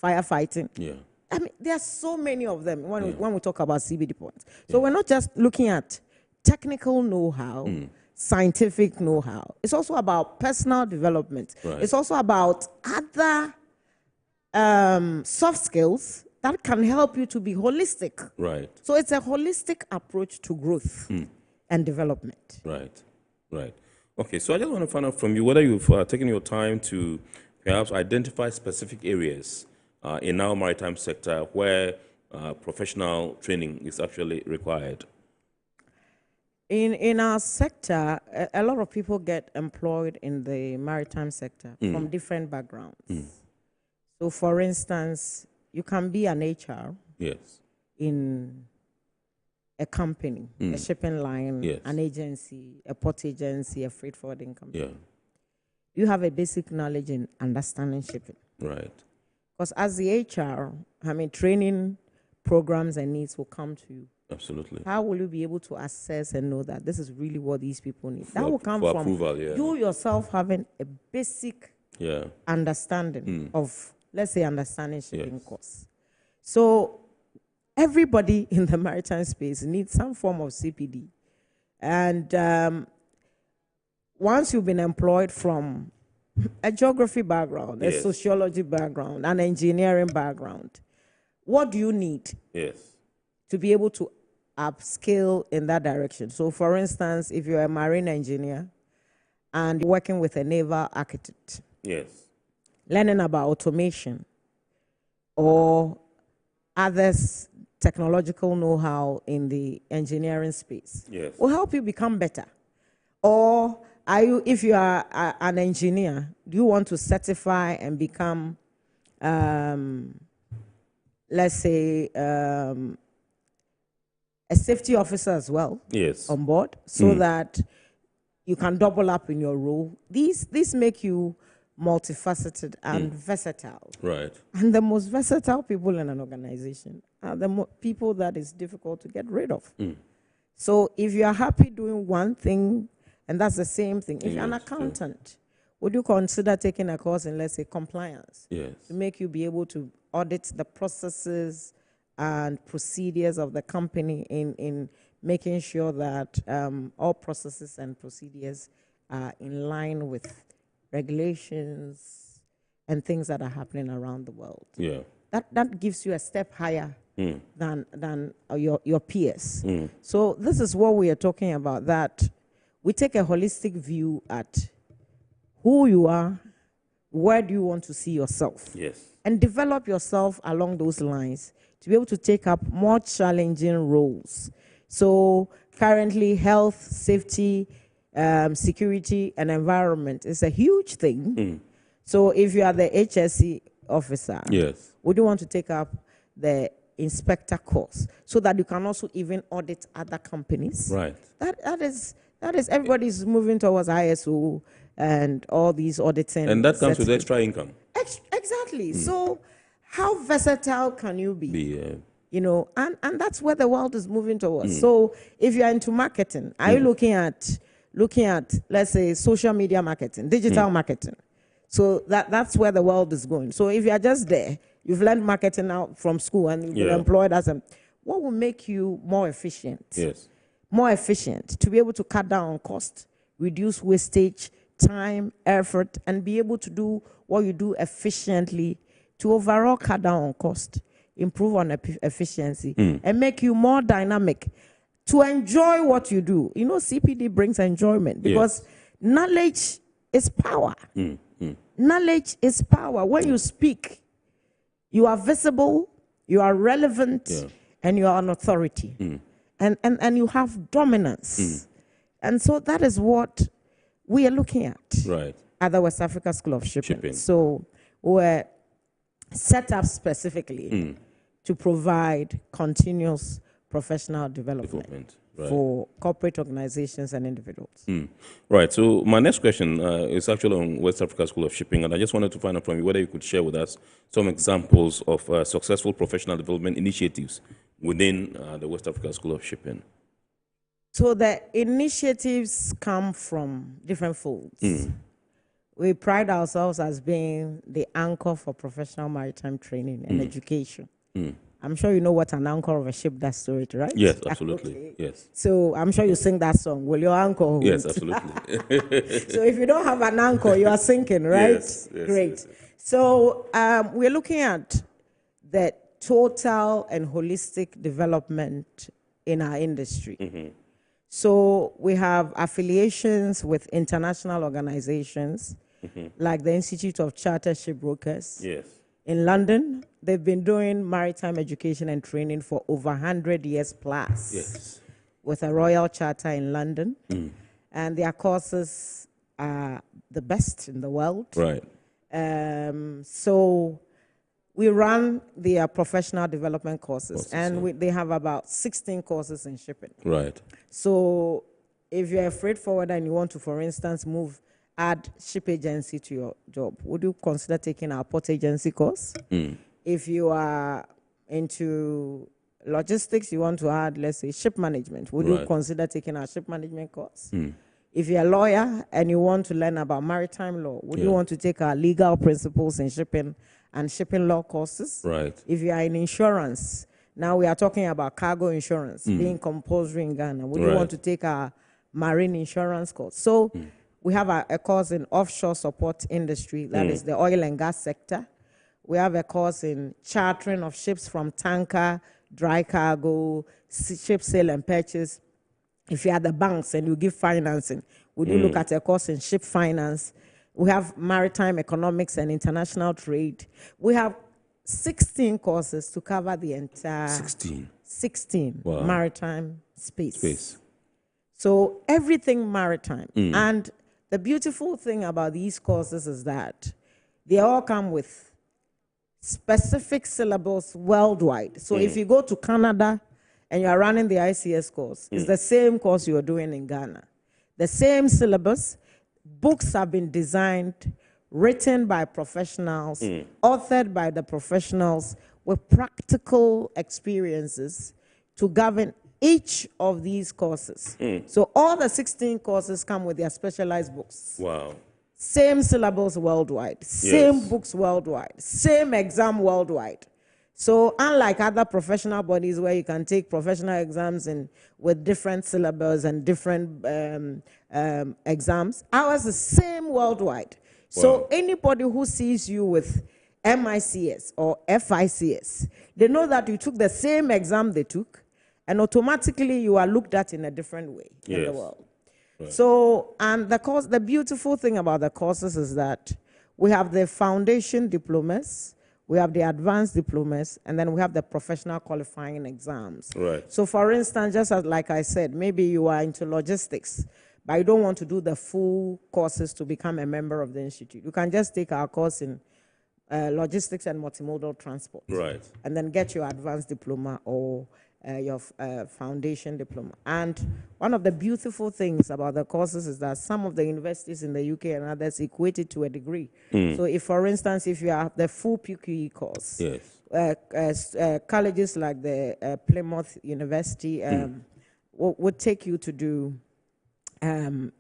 firefighting. Yeah. I mean, there are so many of them when we talk about CBD points. So we're not just looking at technical know-how, scientific know-how. It's also about personal development. It's also about other soft skills that can help you to be holistic. Right. So it's a holistic approach to growth and development. Right. Right. Okay, so I just want to find out from you whether you've taken your time to perhaps identify specific areas in our maritime sector where professional training is actually required. In our sector, a lot of people get employed in the maritime sector from different backgrounds. So, for instance, you can be an HR in a company, a shipping line, an agency, a port agency, a freight forwarding company. Yeah. You have a basic knowledge in understanding shipping. Right. Because as the HR, training programs and needs will come to you. Absolutely. How will you be able to assess and know that this is really what these people need? That will come from approval, you yourself having a basic understanding of, let's say, understanding shipping costs. So everybody in the maritime space needs some form of CPD. And once you've been employed from a geography background, a sociology background, an engineering background, what do you need to be able to upskill in that direction? So, for instance, if you're a marine engineer and you're working with a naval architect, learning about automation or others technological know-how in the engineering space will help you become better. Or if you are an engineer, do you want to certify and become, let's say, a safety officer as well on board, so that you can double up in your role? These make you multifaceted and versatile. Right. And the most versatile people in an organization are the people that is difficult to get rid of. So if you are happy doing one thing, and that's the same thing, if you're an accountant, would you consider taking a course in, let's say, compliance to make you be able to audit the processes and procedures of the company in making sure that all processes and procedures are in line with regulations and things that are happening around the world? That gives you a step higher than your peers. So this is what we are talking about, that we take a holistic view at who you are, where do you want to see yourself, and develop yourself along those lines to be able to take up more challenging roles. So currently, health, safety, security, and environment is a huge thing. So if you are the HSE officer, would you want to take up the inspector course so that you can also even audit other companies? Right. That is everybody's moving towards ISO and all these auditing. And that comes with extra income. Exactly. So how versatile can you be? You know, and that's where the world is moving towards. So if you're into marketing, are you looking at, let's say, social media marketing, digital marketing? So that's where the world is going. So if you're just there, you've learned marketing out from school and you've been employed as what will make you more efficient? More efficient, to be able to cut down on cost, reduce wastage, time, effort, and be able to do what you do efficiently to overall cut down on cost, improve on efficiency, and make you more dynamic to enjoy what you do. You know, CPD brings enjoyment because knowledge is power. Knowledge is power. When you speak, you are visible, you are relevant, and you are an authority. And you have dominance. And so that is what we are looking at at the West Africa School of Shipping. So we're set up specifically to provide continuous professional development for corporate organizations and individuals. Right. So my next question is actually on West Africa School of Shipping, and I just wanted to find out from you whether you could share with us some examples of successful professional development initiatives within the West Africa School of Shipping. So the initiatives come from different folds. We pride ourselves as being the anchor for professional maritime training and education. I'm sure you know what an anchor of a ship does to it, right? Yes, absolutely. Yes. So I'm sure you sing that song. Will your anchor hold? Yes, absolutely. So if you don't have an anchor, you are sinking, right? Yes, Great. So we're looking at the total and holistic development in our industry. So we have affiliations with international organizations like the Institute of Chartered Shipbrokers. Yes. In London, they've been doing maritime education and training for over 100 years plus. Yes. With a royal charter in London. And their courses are the best in the world. Right. So we run their professional development courses, and they have about 16 courses in shipping. Right. So if you're a freight forwarder and you want to, for instance, add ship agency to your job, would you consider taking our port agency course? If you are into logistics, you want to add, let's say, ship management, would you consider taking our ship management course? If you're a lawyer and you want to learn about maritime law, would you want to take our legal principles in shipping and shipping law courses? Right. If you are in insurance, now we are talking about cargo insurance being compulsory in Ghana, would you want to take our marine insurance course? So we have a course in offshore support industry, that is the oil and gas sector. We have a course in chartering of ships from tanker, dry cargo, ship sale and purchase. If you are the banks and you give financing, would you look at a course in ship finance? We have maritime economics and international trade. We have 16 courses to cover the entire 16 Wow. maritime space. So everything maritime. And the beautiful thing about these courses is that they all come with specific syllables worldwide. So if you go to Canada and you're running the ICS course, it's the same course you're doing in Ghana. The same syllabus. Books have been designed, written by professionals, authored by the professionals with practical experiences to govern each of these courses. So all the 16 courses come with their specialized books. Wow. Same syllables worldwide, same books worldwide, same exam worldwide. So unlike other professional bodies where you can take professional exams with different syllabus and different exams, ours is same worldwide. Wow. So anybody who sees you with MICS or FICS, they know that you took the same exam they took, and automatically you are looked at in a different way in the world. Right. So, and the beautiful thing about the courses is that we have the foundation diplomas, we have the advanced diplomas, and then we have the professional qualifying exams. Right. So for instance, just as like I said, maybe you are into logistics, but you don't want to do the full courses to become a member of the institute. You can just take our course in logistics and multimodal transport. Right. And then get your advanced diploma or your foundation diploma. And one of the beautiful things about the courses is that some of the universities in the UK and others equate it to a degree. So if, for instance, if you have the full PQE course, colleges like the Plymouth University would take you to do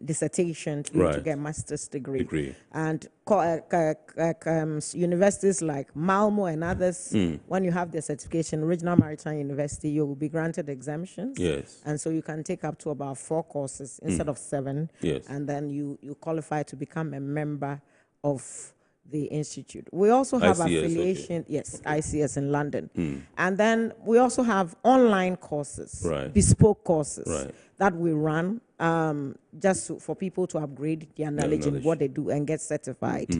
dissertation to get master's degree. And universities like Malmo and others, when you have the certification, Regional Maritime University, you will be granted exemptions. Yes. And so you can take up to about 4 courses instead of 7. Yes. And then you qualify to become a member of the institute. We also have ICS, affiliation, ICS in London. And then we also have online courses, bespoke courses that we run just for people to upgrade their knowledge in what they do and get certified.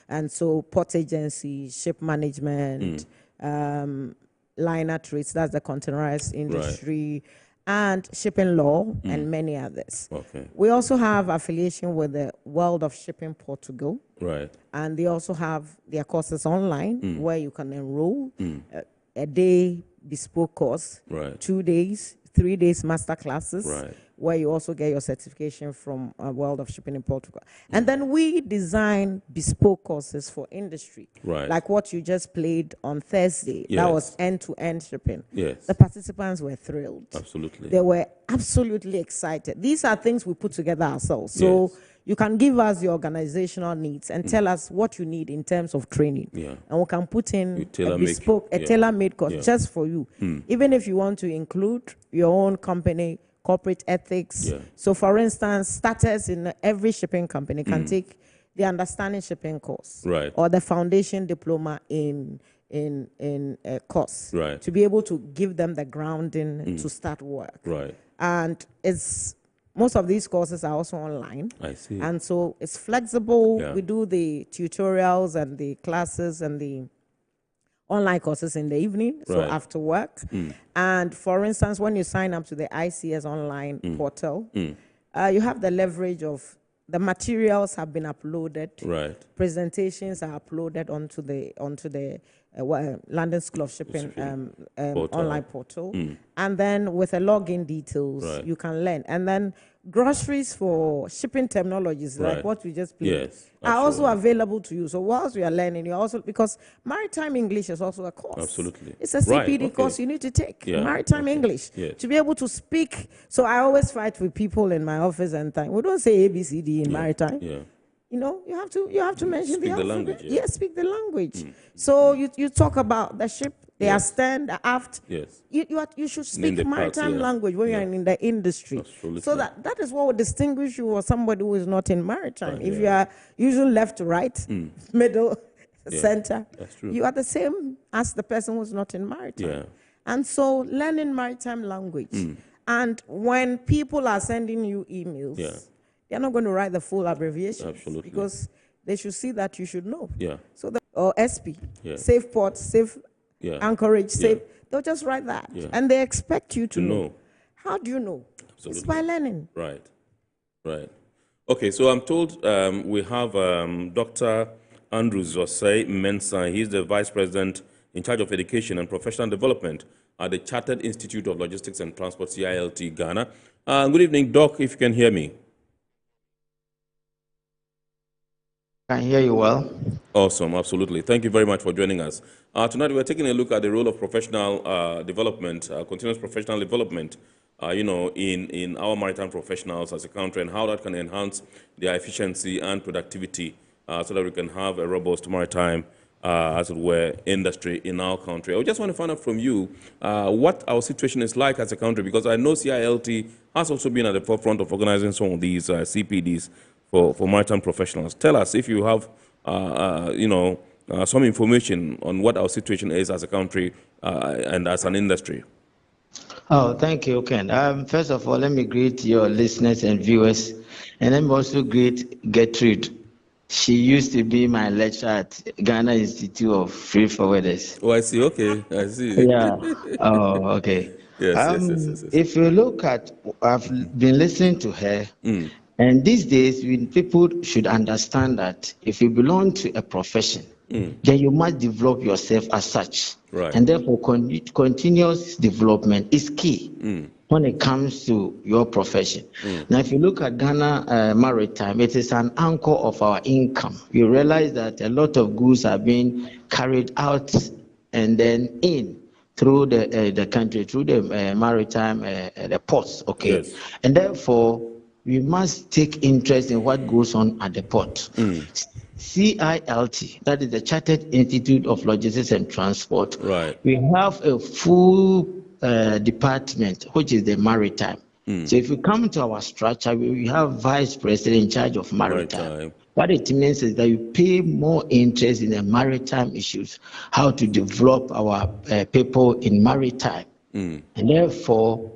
And so port agency, ship management, liner trades, that's the containerized industry, and shipping law, and many others. Okay. We also have affiliation with the World of Shipping Portugal. Right. And they also have their courses online where you can enroll a day bespoke course, 2 days, 3 days master classes, where you also get your certification from World of Shipping in Portugal. And then we design bespoke courses for industry, like what you just played on Thursday. That was end-to-end shipping. Yes. The participants were thrilled. Absolutely. They were absolutely excited. These are things we put together ourselves. So you can give us your organizational needs and tell us what you need in terms of training. And we can put in a bespoke, tailor-made course just for you. Even if you want to include your own company, corporate ethics. So for instance, starters in every shipping company can take the understanding shipping course, right, or the foundation diploma in course, right, to be able to give them the grounding to start work. Right. And most of these courses are also online. I see. And so it's flexible. Yeah. We do the tutorials and the classes and the online courses in the evening, so Right. after work. And for instance, when you sign up to the ICS online portal, you have the leverage of the materials have been uploaded. Right. Presentations are uploaded onto the London School of Shipping online portal. And then with the login details, Right. you can learn. And then groceries for shipping terminologies, like Right. what we just played, Yes, are also available to you. So whilst we are learning, you also, because Maritime English is also a course. Absolutely. It's a Right, CPD okay. course you need to take, Yeah, Maritime English, yes. to be able to speak. So I always fight with people in my office and time. We don't say ABCD in Maritime. Yeah. You know, you have to mention Speak the alphabet. language, yeah. Yes, speak the language. So you talk about the ship, the Yes. astern, the aft. Yes. You should Name speak the parts, maritime yeah. language when Yeah. you're in the industry. Absolutely. So that is what would distinguish you or somebody who is not in maritime. Right, If yeah. you are using left to right, middle, Yeah, center, that's true. you are the same as the person who's not in maritime. Yeah. And so learning maritime language. And when people are sending you emails, Yeah. they're not going to write the full abbreviation. Absolutely. Because they should see that you should know. Yeah. So or SP, Yeah. safe port, safe Yeah. anchorage, safe. Yeah. They'll just write that. Yeah. And they expect you to To know. know. How do you know? Absolutely. It's by learning. Right. Right. Okay, so I'm told we have Dr. Andrew Zosei Mensah. He's the Vice President in charge of Education and Professional Development at the Chartered Institute of Logistics and Transport, CILT, Ghana. Good evening, Doc, if you can hear me. I can hear you well. Awesome, absolutely. Thank you very much for joining us. Tonight we're taking a look at the role of professional development, continuous professional development, in our maritime professionals as a country, and how that can enhance their efficiency and productivity so that we can have a robust maritime, as it were, industry in our country. I just want to find out from you what our situation is like as a country, because I know CILT has also been at the forefront of organizing some of these CPDs for maritime professionals. Tell us if you have, some information on what our situation is as a country and as an industry. Oh, thank you, Ken. First of all, let me greet your listeners and viewers, and let me also greet Gertrude. She used to be my lecturer at Ghana Institute of Free Forwarders. Oh, I see. Okay, I see. Yeah. Oh, okay. Yes. If you look at, I've been listening to her, and these days, people should understand that if you belong to a profession, then you must develop yourself as such. Right. And therefore, continuous development is key when it comes to your profession. Now, if you look at Ghana Maritime, it is an anchor of our income. You realize that a lot of goods are being carried out and then in through the country, through the maritime, the ports, okay? Yes. And therefore, we must take interest in what goes on at the port. CILT, that is the Chartered Institute of Logistics and Transport. Right. We have a full department, which is the Maritime. So if you come to our structure, we have Vice President in charge of Maritime. What it means is that you pay more interest in the maritime issues, how to develop our people in maritime. And therefore,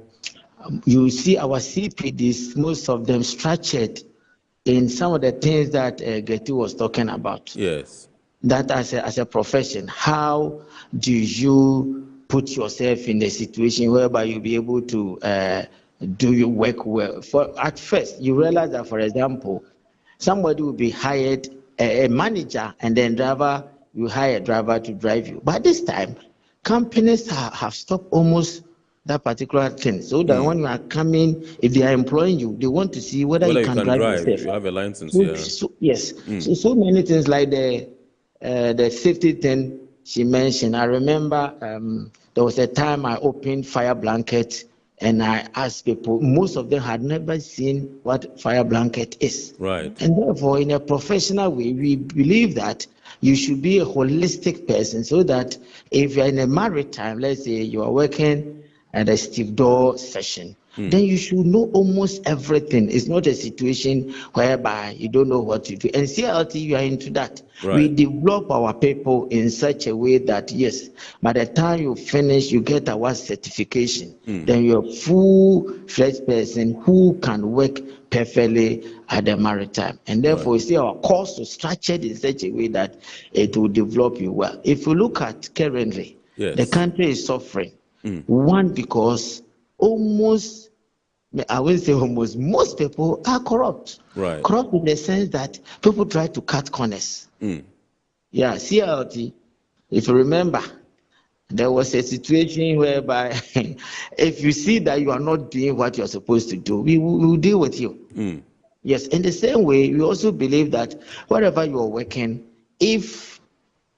you see our CPDs, most of them structured in some of the things that Getty was talking about. Yes. That as a profession, how do you put yourself in a situation whereby you'll be able to do your work well? At first, you realize that, for example, somebody will be hired, a manager, and then you hire a driver to drive you. But this time, companies have stopped almost that particular thing. So that when you are coming, if they are employing you, they want to see whether you can drive yourself. You have a license, Yes. So many things like the safety thing she mentioned. I remember there was a time I opened fire blanket and I asked people, most of them had never seen what fire blanket is. Right. And therefore, in a professional way, we believe that you should be a holistic person, so that if you're in a maritime, let's say you are working at a stevedore session, then you should know almost everything. It's not a situation whereby you don't know what to do. And CLT, you are into that. Right. We develop our people in such a way that, yes, by the time you finish, you get our certification. Then you're a full-fledged person who can work perfectly at the Maritime. And therefore, you see our course is structured in such a way that it will develop you well. If you look at currently, the country is suffering. One, because almost, I will say almost, most people are corrupt. Right. Corrupt in the sense that people try to cut corners. Yeah, CLT, if you remember, there was a situation whereby if you see that you are not doing what you're supposed to do, we will deal with you. Yes, in the same way, we also believe that wherever you are working, if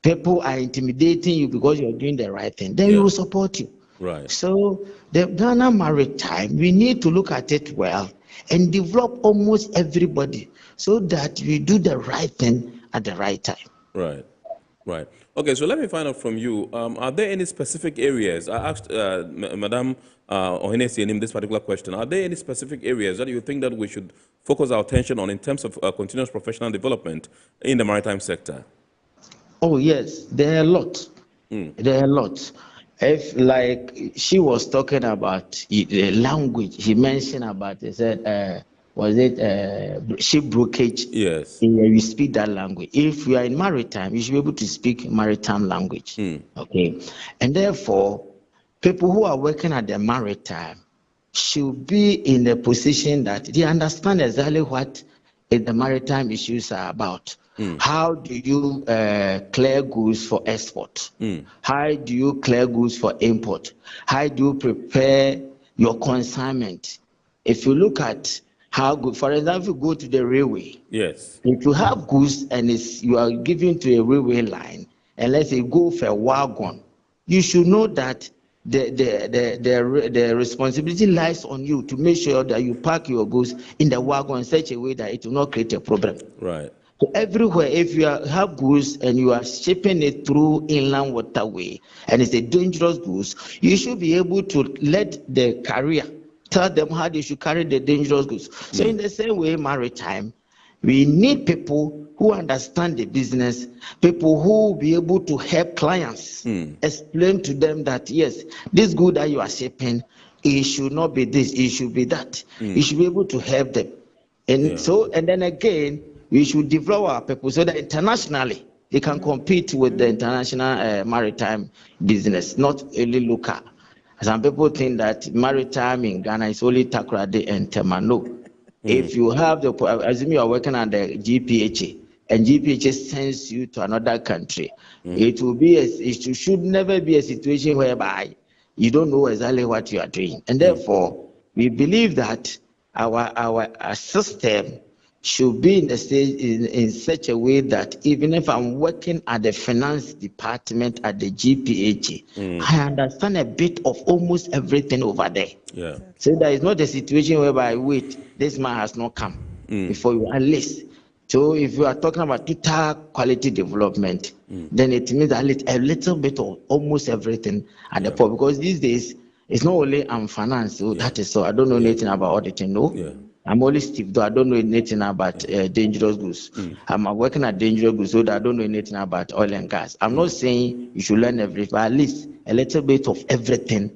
people are intimidating you because you're doing the right thing, then we will support you. Right. So the Ghana Maritime, we need to look at it well and develop almost everybody so that we do the right thing at the right time. Right. Right. Okay, so let me find out from you, are there any specific areas, I asked Madam Ohenesi in this particular question, are there any specific areas that you think that we should focus our attention on in terms of continuous professional development in the maritime sector? Oh, yes, there are a lot. There are a lot. If, like, she was talking about the language, she mentioned about, he said, was it ship brokerage? Yes. You speak that language. If you are in maritime, you should be able to speak maritime language. Okay. And therefore, people who are working at the maritime should be in a position that they understand exactly what the maritime issues are about. How do you clear goods for export? How do you clear goods for import? How do you prepare your consignment? If you look at how good, for example, go to the railway. Yes. If you have goods and you are given to a railway line, and let's say go for a wagon, you should know that the responsibility lies on you to make sure that you pack your goods in the wagon in such a way that it will not create a problem. Right. So everywhere, if you have goods and you are shipping it through inland waterway and it's a dangerous goods, you should be able to let the carrier tell them how they should carry the dangerous goods. So in the same way, maritime, we need people who understand the business, people who will be able to help clients, explain to them that, yes, this good that you are shipping, it should not be this, it should be that. You should be able to help them. And so, and then again, we should develop our people so that internationally they can compete with the international maritime business, not only local. Some people think that maritime in Ghana is only Takoradi and Tema. No. If you have the, assume you are working at the GPHA and GPHA sends you to another country, it will be, it should never be a situation whereby you don't know exactly what you are doing. And therefore, we believe that our system should be in the stage in such a way that even if I'm working at the finance department at the GPHA, I understand a bit of almost everything over there. Yeah. So there is not a situation whereby, wait, this man has not come before you, at least. So if you are talking about total quality development, then it means at least a little bit of almost everything at the port. Because these days, it's not only finance, so that is so. I don't know anything about auditing, no? I'm only Steve, though I don't know anything about dangerous goods. I'm working at dangerous goods, so I don't know anything about oil and gas. I'm not saying you should learn everything, but at least a little bit of everything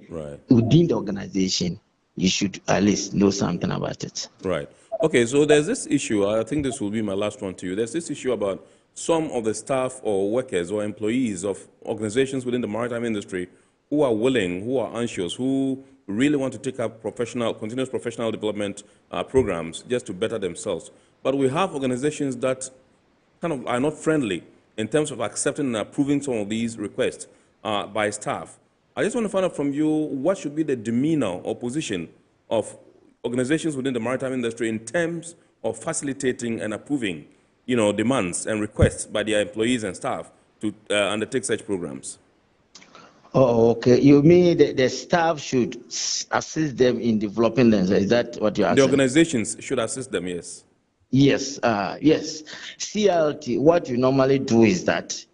within the organization. You should at least know something about it. Right. Okay, so there's this issue, I think this will be my last one to you. There's this issue about some of the staff or workers or employees of organizations within the maritime industry who are willing, who are anxious, who really want to take up continuous professional development programs just to better themselves. But we have organizations that kind of are not friendly in terms of accepting and approving some of these requests by staff. I just want to find out from you, what should be the demeanor or position of organizations within the maritime industry in terms of facilitating and approving, demands and requests by their employees and staff to undertake such programs? Oh, okay. You mean the staff should assist them in developing them? Is that what you are saying? The organizations should assist them, yes. Yes, yes. CLT, what you normally do is that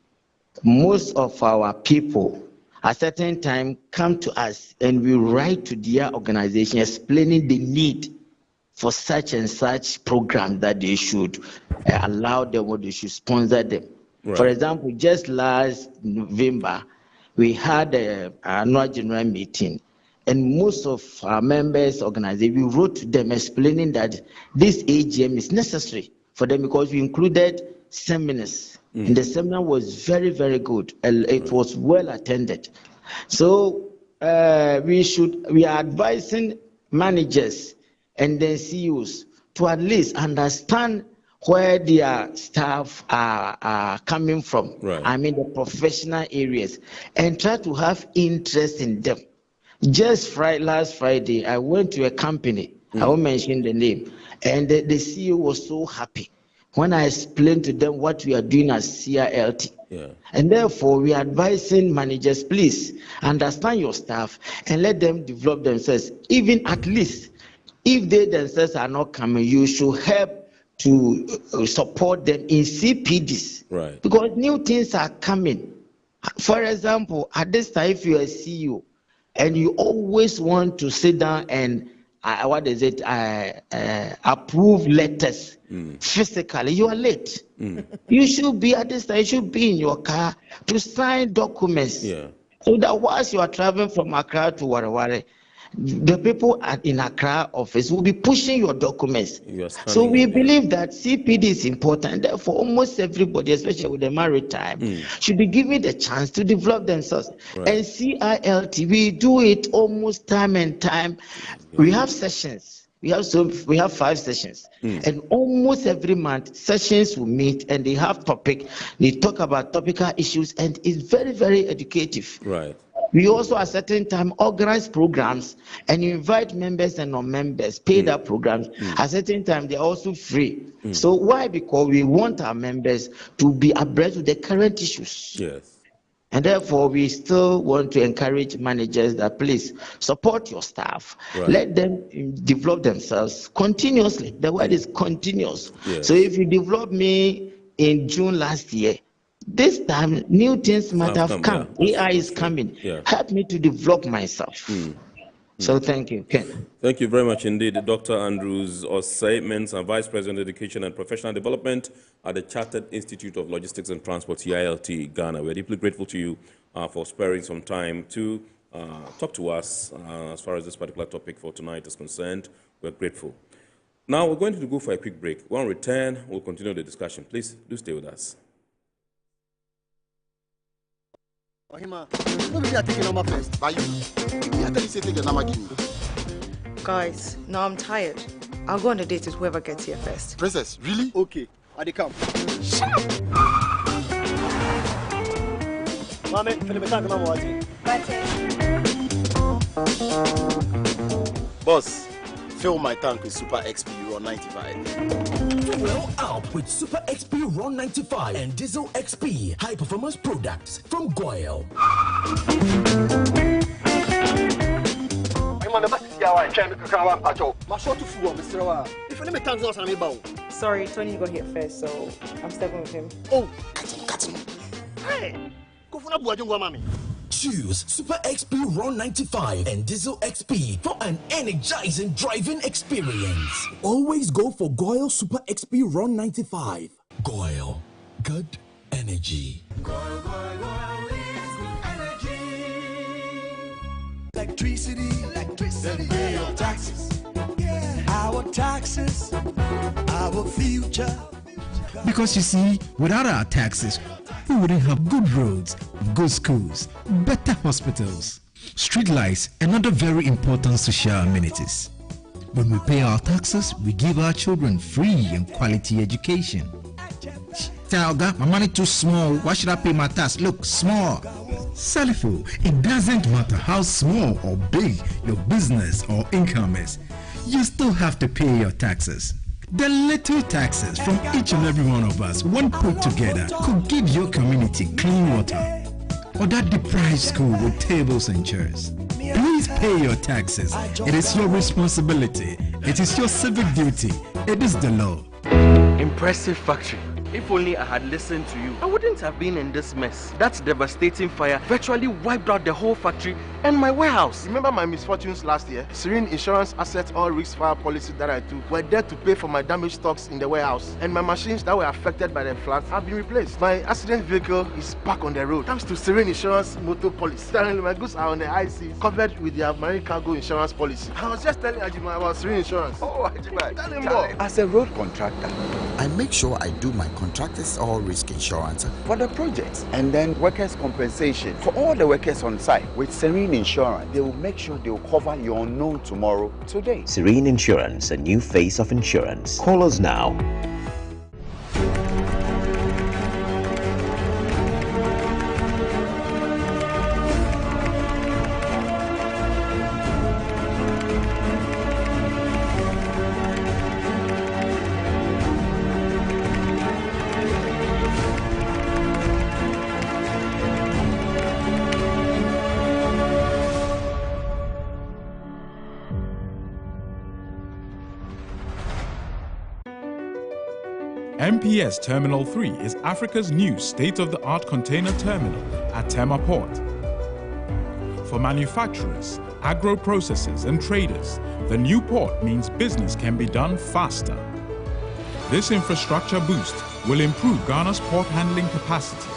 most of our people at a certain time come to us and we write to their organization explaining the need for such and such program that they should allow them or they should sponsor them. Right. For example, just last November, we had an annual general meeting, and most of our members' organization, we wrote to them explaining that this AGM is necessary for them because we included seminars, and the seminar was very, very good. It was well attended. So we are advising managers and then CEOs to at least understand where their staff are coming from. Right. I mean the professional areas, and try to have interest in them. Just last Friday, I went to a company, I won't mention the name, and the CEO was so happy when I explained to them what we are doing as CILT. Yeah. And therefore, we are advising managers, please understand your staff and let them develop themselves. Even at least, if they themselves are not coming, you should help to support them in CPDs. Right. Because new things are coming. For example, at this time, if you're a CEO and you always want to sit down and approve letters physically, you are late. You should be at this time, you should be in your car to sign documents. Yeah. So that whilst you are traveling from Accra to Waraware, the people in Accra office will be pushing your documents. So we believe that CPD is important. Therefore, almost everybody, especially with the Maritime, should be given the chance to develop themselves. Right. And CILT, we do it almost time and time. We have sessions. We have 5 sessions, and almost every month sessions will meet and they have topic. They talk about topical issues, and it's very, very educative. Right. We also at certain time organize programs and invite members and non-members, pay that programs. At certain time, they're also free. So why? Because we want our members to be abreast with the current issues. Yes. And therefore, we still want to encourage managers that please support your staff. Right. Let them develop themselves continuously. The word is continuous. Yes. So if you develop me in June last year, this time, new things might have come. Yeah. AI is coming. Yeah. Help me to develop myself. So thank you, Ken. Thank you very much indeed, Dr. Andrews Osei, Mensah, Vice President, Education and Professional Development at the Chartered Institute of Logistics and Transport, CILT, Ghana. We're deeply grateful to you for sparing some time to talk to us as far as this particular topic for tonight is concerned. We're grateful. Now, we're going to go for a quick break. When we return, we'll continue the discussion. Please do stay with us. Guys, now I'm tired. I'll go on a date with whoever gets here first. Princess, really? Okay, I dey come. Shut up! Mame, boss, fill my tank with Super XP Euro 95. Well up with Super XP Ron 95 and Diesel XP high performance products from Goyle. Sorry, Tony got here first, so I'm stepping with him. Oh, cut him. Hey, go for a Choose Super XP Ron 95 and Diesel XP for an energizing driving experience. Always go for Goyle Super XP Ron 95. Goyle, good energy. Goyle is good energy. Electricity, then pay your taxes. Yeah. Our taxes, our future. Because you see, without our taxes, we wouldn't have good roads, good schools, better hospitals, street lights, and other very important social amenities. When we pay our taxes, we give our children free and quality education. Talga, my money too small. Why should I pay my tax? Look, small. Salifo, it doesn't matter how small or big your business or income is, you still have to pay your taxes. The little taxes from each and every one of us, when put together, could give your community clean water or that deprived school with tables and chairs. Please pay your taxes. It is your responsibility. It is your civic duty. It is the law. Impressive factory. If only I had listened to you, I wouldn't have been in this mess. That devastating fire virtually wiped out the whole factory and my warehouse. Remember my misfortunes last year? Serene Insurance Asset All Risk Fire policy that I took were there to pay for my damaged stocks in the warehouse, and my machines that were affected by the floods have been replaced. My accident vehicle is back on the road thanks to Serene Insurance motor policy. Currently, my goods are on the high seas, covered with their marine cargo insurance policy. I was just telling Ajima about Serene Insurance. Oh, Ajima, tell him more. As a road contractor, I make sure I do my contractors all risk insurance for the projects and then workers' compensation for all the workers on site. With Serene Insurance, they will make sure they will cover your unknown tomorrow today. Serene Insurance, a new face of insurance. Call us now. MPS Terminal 3 is Africa's new state-of-the-art container terminal at Tema Port. For manufacturers, agro-processors and traders, the new port means business can be done faster. This infrastructure boost will improve Ghana's port handling capacity,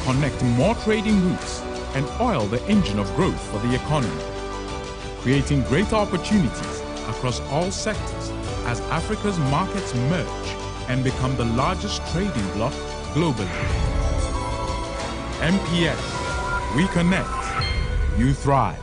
connect more trading routes, and oil the engine of growth for the economy, creating greater opportunities across all sectors as Africa's markets merge and become the largest trading bloc globally. MPS, we connect, you thrive.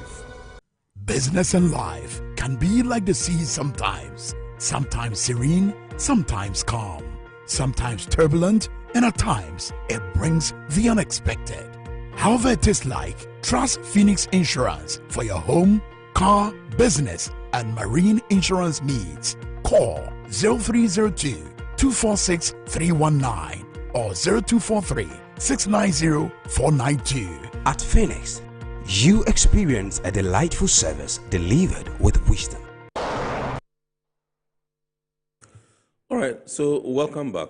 Business and life can be like the sea sometimes. Sometimes serene, sometimes calm, sometimes turbulent, and at times it brings the unexpected. However it is like, trust Phoenix Insurance for your home, car, business, and marine insurance needs. Call 0302 246 319 or 0243 690 492. At Phoenix, you experience a delightful service delivered with wisdom. All right, so welcome back.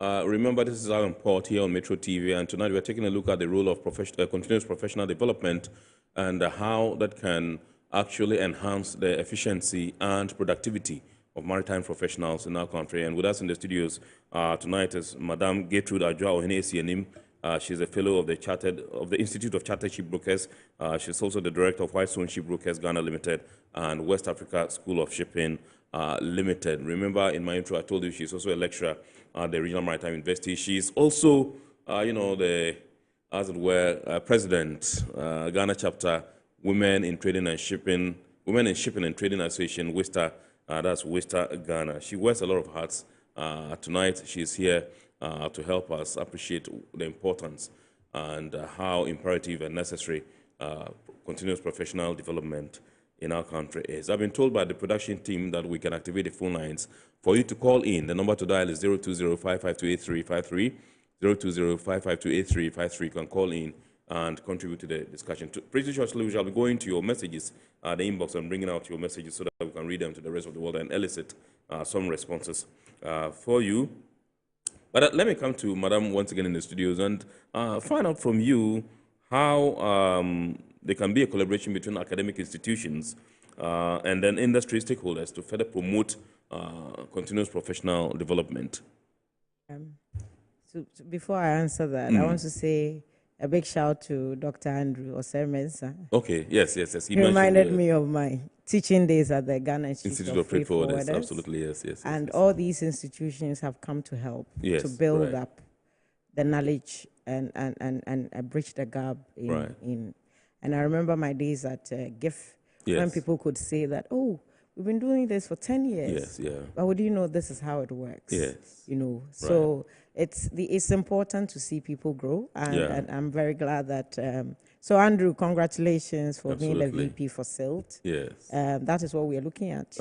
Remember, this is our report here on Metro TV, and tonight we're taking a look at the role of continuous professional development and how that can actually enhance the efficiency and productivity of maritime professionals in our country. And with us in the studios tonight is Madame Gertrude Ajwa-Ohene-Esienim. She's a fellow of the Institute of Chartered Shipbrokers. She's also the director of Whitestone Shipbrokers Ghana Limited and West Africa School of Shipping Limited. Remember, in my intro, I told you she's also a lecturer at the Regional Maritime University. She's also, the, as it were, president, Ghana chapter, Women in Shipping and Trading Association, WISTA. That's WISTA Ghana. She wears a lot of hats. Tonight, she's here to help us appreciate the importance and how imperative and necessary continuous professional development in our country is. I've been told by the production team that we can activate the phone lines for you to call in. The number to dial is 020-552-8353, 020-552-8353. You can call in and contribute to the discussion. Pretty shortly, we shall be going to your messages, the inbox, and bringing out your messages so that we can read them to the rest of the world and elicit some responses for you. But let me come to Madam once again in the studios and find out from you how there can be a collaboration between academic institutions and then industry stakeholders to further promote continuous professional development. So before I answer that, I want to say a big shout to Dr. Andrew Oser-Mensah. Okay, yes. He reminded me of my teaching days at the Ghana Institute of Freight Forwarders. Absolutely, yes. And all these institutions have come to help to build up the knowledge and bridge the gap in. And I remember my days at GIF when people could say that, oh, we've been doing this for 10 years. But would you know this is how it works? So it's important to see people grow, and I'm very glad that. So Andrew, congratulations for being the VP for SILT. That is what we are looking at.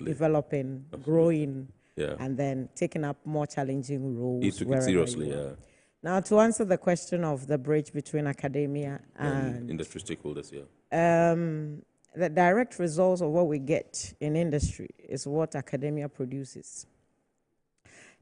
Developing, growing, and then taking up more challenging roles. He took it seriously, Now, to answer the question of the bridge between academia and industry stakeholders, the direct results of what we get in industry is what academia produces.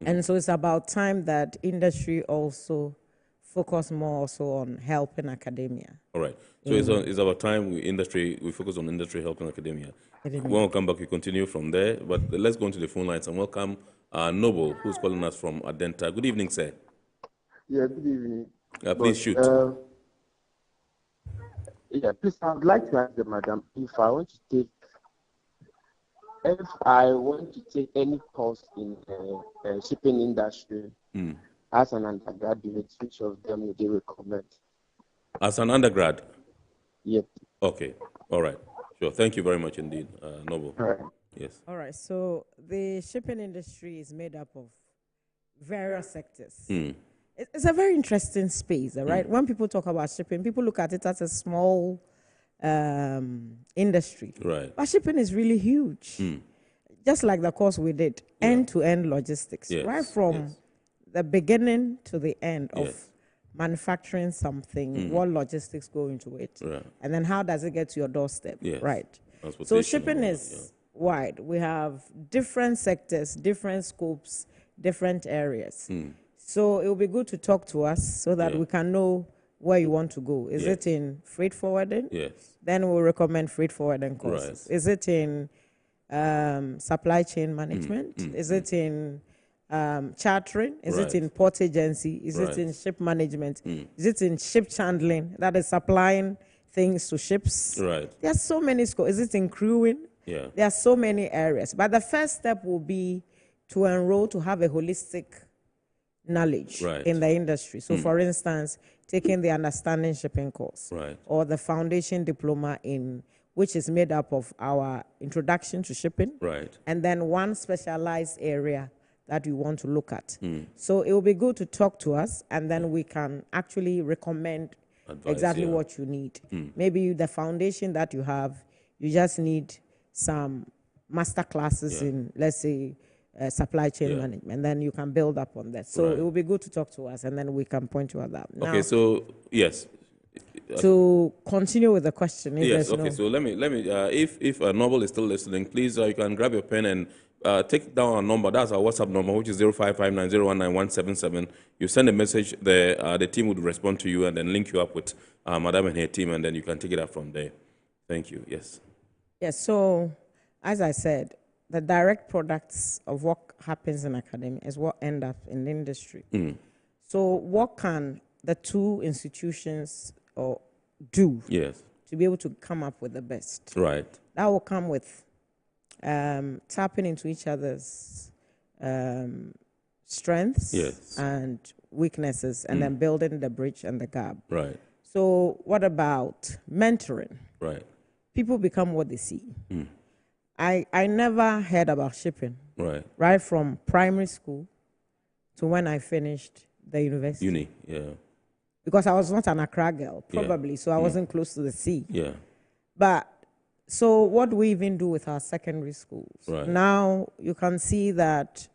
And so it's about time that industry also focus more also on helping academia. All right. So it's about time we focus on industry helping academia. Academia. When we come back, we continue from there. But let's go into the phone lines and welcome Noble, who's calling us from Adenta. Good evening, sir. Yeah, good evening. Please shoot. Yeah, please, I would like to ask the madam if I want to take any course in the shipping industry as an undergraduate, which of them would you recommend? As an undergrad? Yep. Okay. All right. Sure. Thank you very much indeed, Noble. All right. Yes. All right. So the shipping industry is made up of various sectors. It's a very interesting space, all right? When people talk about shipping, people look at it as a small industry. Right. But shipping is really huge. Just like the course we did, end-to-end logistics, right from the beginning to the end of manufacturing something, what logistics go into it, and then how does it get to your doorstep, right? So shipping is wide. We have different sectors, different scopes, different areas. So it will be good to talk to us so that we can know where you want to go. Is it in freight forwarding? Yes. Then we'll recommend freight forwarding courses. Right. Is it in supply chain management? Is it in chartering? Is it in port agency? Is it in ship management? Is it in ship handling? That is supplying things to ships. Right. There are so many scopes. Is it in crewing? Yeah. There are so many areas. But the first step will be to enroll to have a holistic knowledge in the industry. So for instance, taking the understanding shipping course or the foundation diploma in which is made up of our introduction to shipping and then one specialized area that you want to look at. So it will be good to talk to us and then we can actually recommend exactly what you need. Maybe the foundation that you have, you just need some master classes in, let's say, supply chain management, then you can build up on that. So it will be good to talk to us, and then we can point you at that. Now, Okay, so yes. To continue with the question, Yes. Okay. So let me. If a Noble is still listening, please you can grab your pen and take down our number. That's our WhatsApp number, which is 0559019177. You send a message there. The team would respond to you and then link you up with Madam and her team, and then you can take it up from there. Thank you. Yes. Yes. So as I said, the direct products of what happens in academia is what end up in the industry. So what can the two institutions do to be able to come up with the best? Right. That will come with tapping into each other's strengths and weaknesses and then building the bridge and the gap. Right. So what about mentoring? Right. People become what they see. I never heard about shipping. Right. From primary school to when I finished the university. Uni, Because I was not an Accra girl, probably, so I wasn't close to the sea. Yeah. But, so what do we even do with our secondary schools? Right. Now, you can see that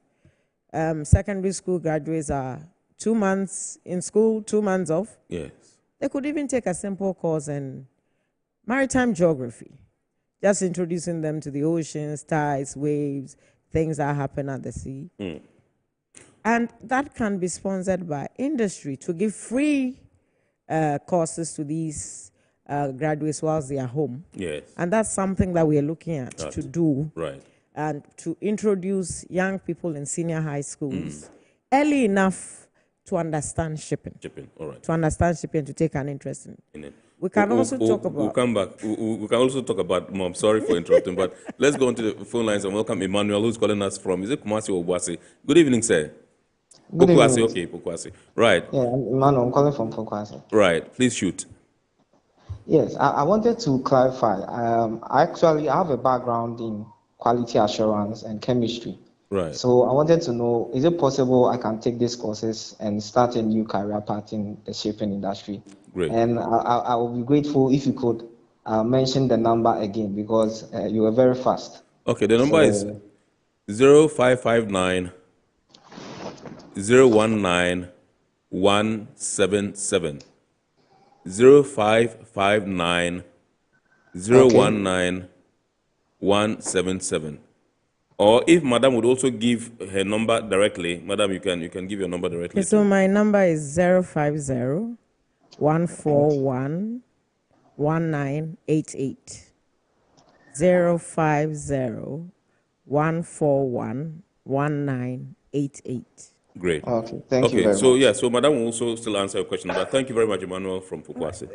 secondary school graduates are 2 months in school, 2 months off. Yes. They could even take a simple course in maritime geography. Just introducing them to the oceans, tides, waves, things that happen at the sea. And that can be sponsored by industry to give free courses to these graduates whilst they are home. Yes. And that's something that we are looking at to do. Right. And to introduce young people in senior high schools early enough to understand shipping. All right. To understand shipping, to take an interest in it. We can We'll talk about... We'll come back. We can also talk about... Mom, sorry for interrupting, but let's go into the phone lines and welcome Emmanuel, who's calling us from... Is it Kumasi or Obuasi? Good evening, sir. Good Pokwasi, evening. okay, Pokwasi. Right. Yeah, Emmanuel, I'm calling from Pokwasi. Right. Please shoot. Yes, I wanted to clarify. I have a background in quality assurance and chemistry. Right. So I wanted to know, is it possible I can take these courses and start a new career path in the shipping industry? Great. And I will be grateful if you could mention the number again because you were very fast. Okay, the number is 0559 019 177. 0559 019 177. Or if Madam would also give her number directly, Madam, you can give your number directly. Okay, so my number is 050 141 1988. 050 141 1988. Great. Okay, thank you very so much. yeah, so Madam will also still answer your question, but thank you very much, Emmanuel from Fukwase.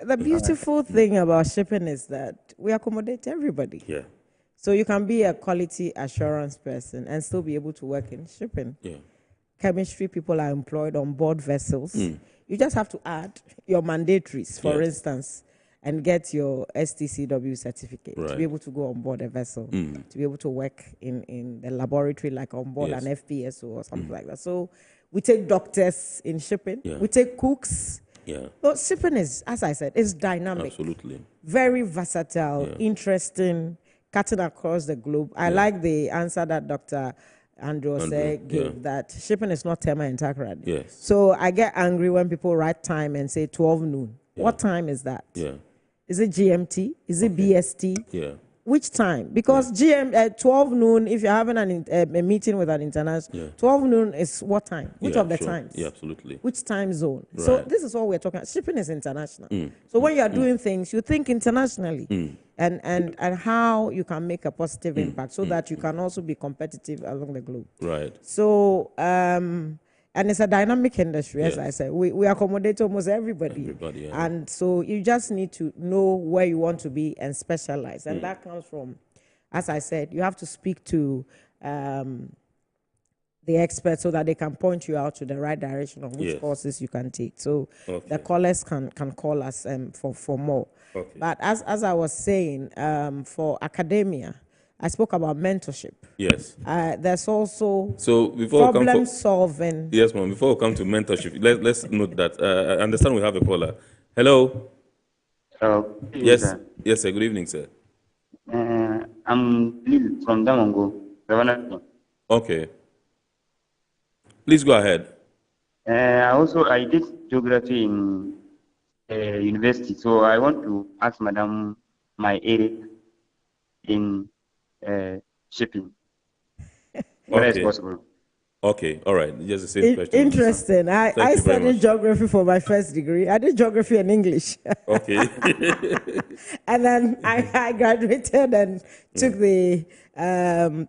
The beautiful thing about shipping is that we accommodate everybody. Yeah. So you can be a quality assurance person and still be able to work in shipping. Yeah. Chemistry people are employed on board vessels. You just have to add your mandatories, for instance, and get your STCW certificate to be able to go on board a vessel, to be able to work in the laboratory, like on board an FPSO or something like that. So we take doctors in shipping. We take cooks. Yeah. So shipping is, as I said, is dynamic. Absolutely. Very versatile, interesting, cutting across the globe. I like the answer that Dr. Andrew gave, that shipping is not Tema and Takoradi. Yes. So I get angry when people write time and say 12 noon. What time is that? Yeah. Is it GMT? Is it BST? Yeah. Which time? Because 12 noon, if you're having a meeting with an international, 12 noon is what time? Which of the times? Yeah, absolutely. Which time zone? So this is what we're talking about. Shipping is international. So when you're doing things, you think internationally and how you can make a positive impact so that you can also be competitive along the globe. Right. So, and it's a dynamic industry, as I said. We accommodate almost everybody. And so you just need to know where you want to be and specialize. And that comes from, as I said, you have to speak to the experts so that they can point you out to the right direction of which courses you can take. So the callers can call us for more. But as I was saying, for academia, I spoke about mentorship. Yes. There's also problem solving. Yes, ma'am. Before we come to mentorship, let's note that I understand we have a caller. Hello. Hello. Yes. Sir. Yes, sir. Good evening, sir. I'm Lil from Damongo. Okay. Please go ahead. I did geography in university, so I want to ask Madam my area in shipping. Whether it's possible. Okay, all right. Just the same question. Interesting. I studied geography for my first degree. I did geography and English. Okay. And then I graduated and took the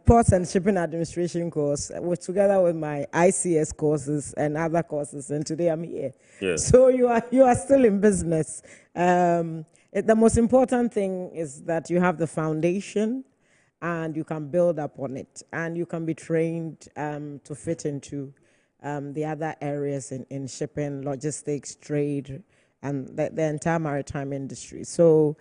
Ports and Shipping Administration course together with my ICS courses and other courses. And today I'm here. Yeah. So you are still in business. The most important thing is that you have the foundation and you can build upon it, and you can be trained to fit into the other areas in shipping, logistics, trade, and the entire maritime industry. So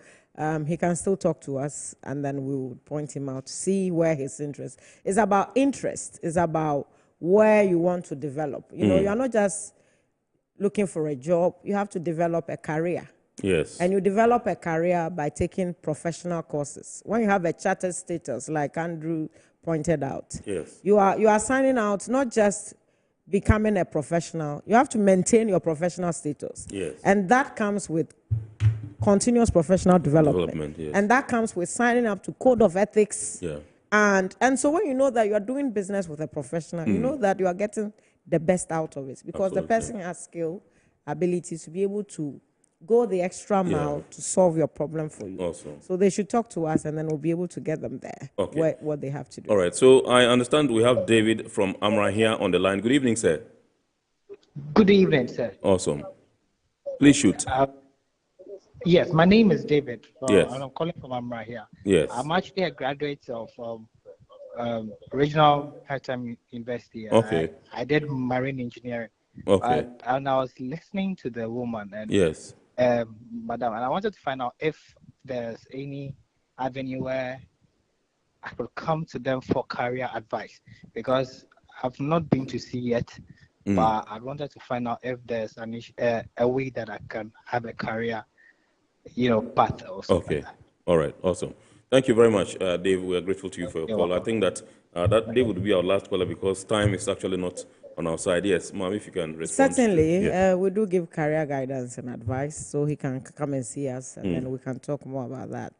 he can still talk to us, and then we will point him out to see where his interest is. About interest. It's about where you want to develop. You know, you're not just looking for a job. You have to develop a career. Yes. And you develop a career by taking professional courses. When you have a chartered status, like Andrew pointed out, you are signing out not just becoming a professional. You have to maintain your professional status. Yes. And that comes with continuous professional development. Yes. And that comes with signing up to code of ethics. Yeah. And so when you know that you are doing business with a professional, you know that you are getting the best out of it, because the person has skill, ability to be able to go the extra mile to solve your problem for you. Awesome. So they should talk to us, and then we'll be able to get them there, what they have to do. All right. So I understand we have David from Amra here on the line. Good evening, sir. Good evening, sir. Awesome. Please shoot. Yes, my name is David. Yes. And I'm calling from Amra here. Yes. I'm actually a graduate of Regional Maritime University. Okay. I did marine engineering. Okay. And I was listening to the woman. And yes. Madam, and I wanted to find out if there's any avenue where I could come to them for career advice, because I've not been to sea yet, but I wanted to find out if there's a way that I can have a career, path or something. Okay. All right. Awesome. Thank you very much, Dave. We are grateful to you for your call. Welcome. I think that that Dave would be our last caller because time is actually not on our side. Yes, ma'am, if you can respond. Certainly. We do give career guidance and advice, so he can come and see us, and then we can talk more about that.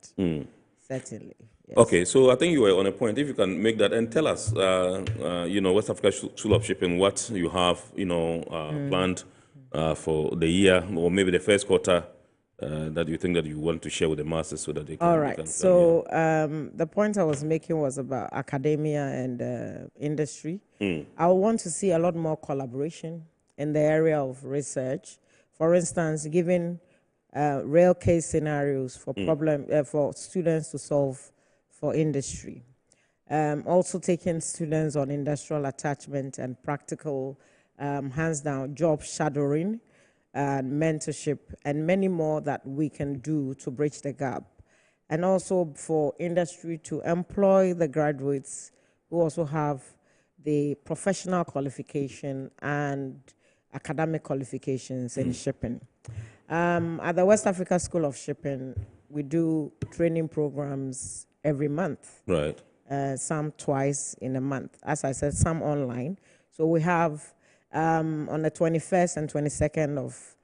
Certainly. Okay, so I think you were on a point. If you can make that and tell us, West Africa School of Shipping, what you have, planned for the year or maybe the first quarter that you think that you want to share with the masses so that they can. All right. So the point I was making was about academia and industry. I want to see a lot more collaboration in the area of research. For instance, giving real case scenarios for for students to solve for industry. Also taking students on industrial attachment and practical, hands-down job shadowing and mentorship and many more that we can do to bridge the gap. And also for industry to employ the graduates who also have the professional qualification and academic qualifications in shipping. At the West Africa School of Shipping, we do training programs every month. Right. Some twice in a month. As I said, some online. So we have on the 21st and 22nd of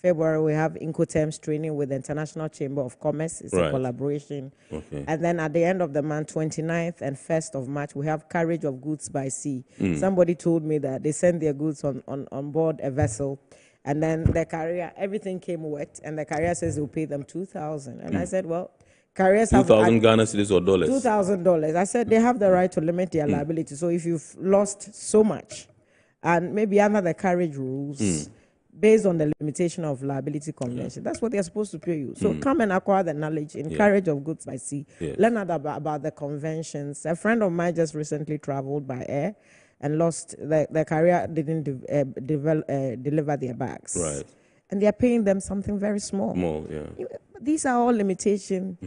February, we have Incoterms training with the International Chamber of Commerce. It's a collaboration. Okay. And then at the end of the month, 29th and 1st of March, we have carriage of goods by sea. Somebody told me that they sent their goods on board a vessel, and then the carrier, everything came wet, and the carrier says they'll pay them $2,000. And I said, well, carriers have 2,000 Ghana cedis or dollars? $2,000. I said they have the right to limit their liability. So if you've lost so much, and maybe under the carriage rules, based on the limitation of liability convention, that's what they're supposed to pay you. So come and acquire the knowledge in carriage of goods by sea. Learn about the conventions. A friend of mine just recently traveled by air and lost, the carrier didn't deliver their bags. Right. And they're paying them something very small. These are all limitations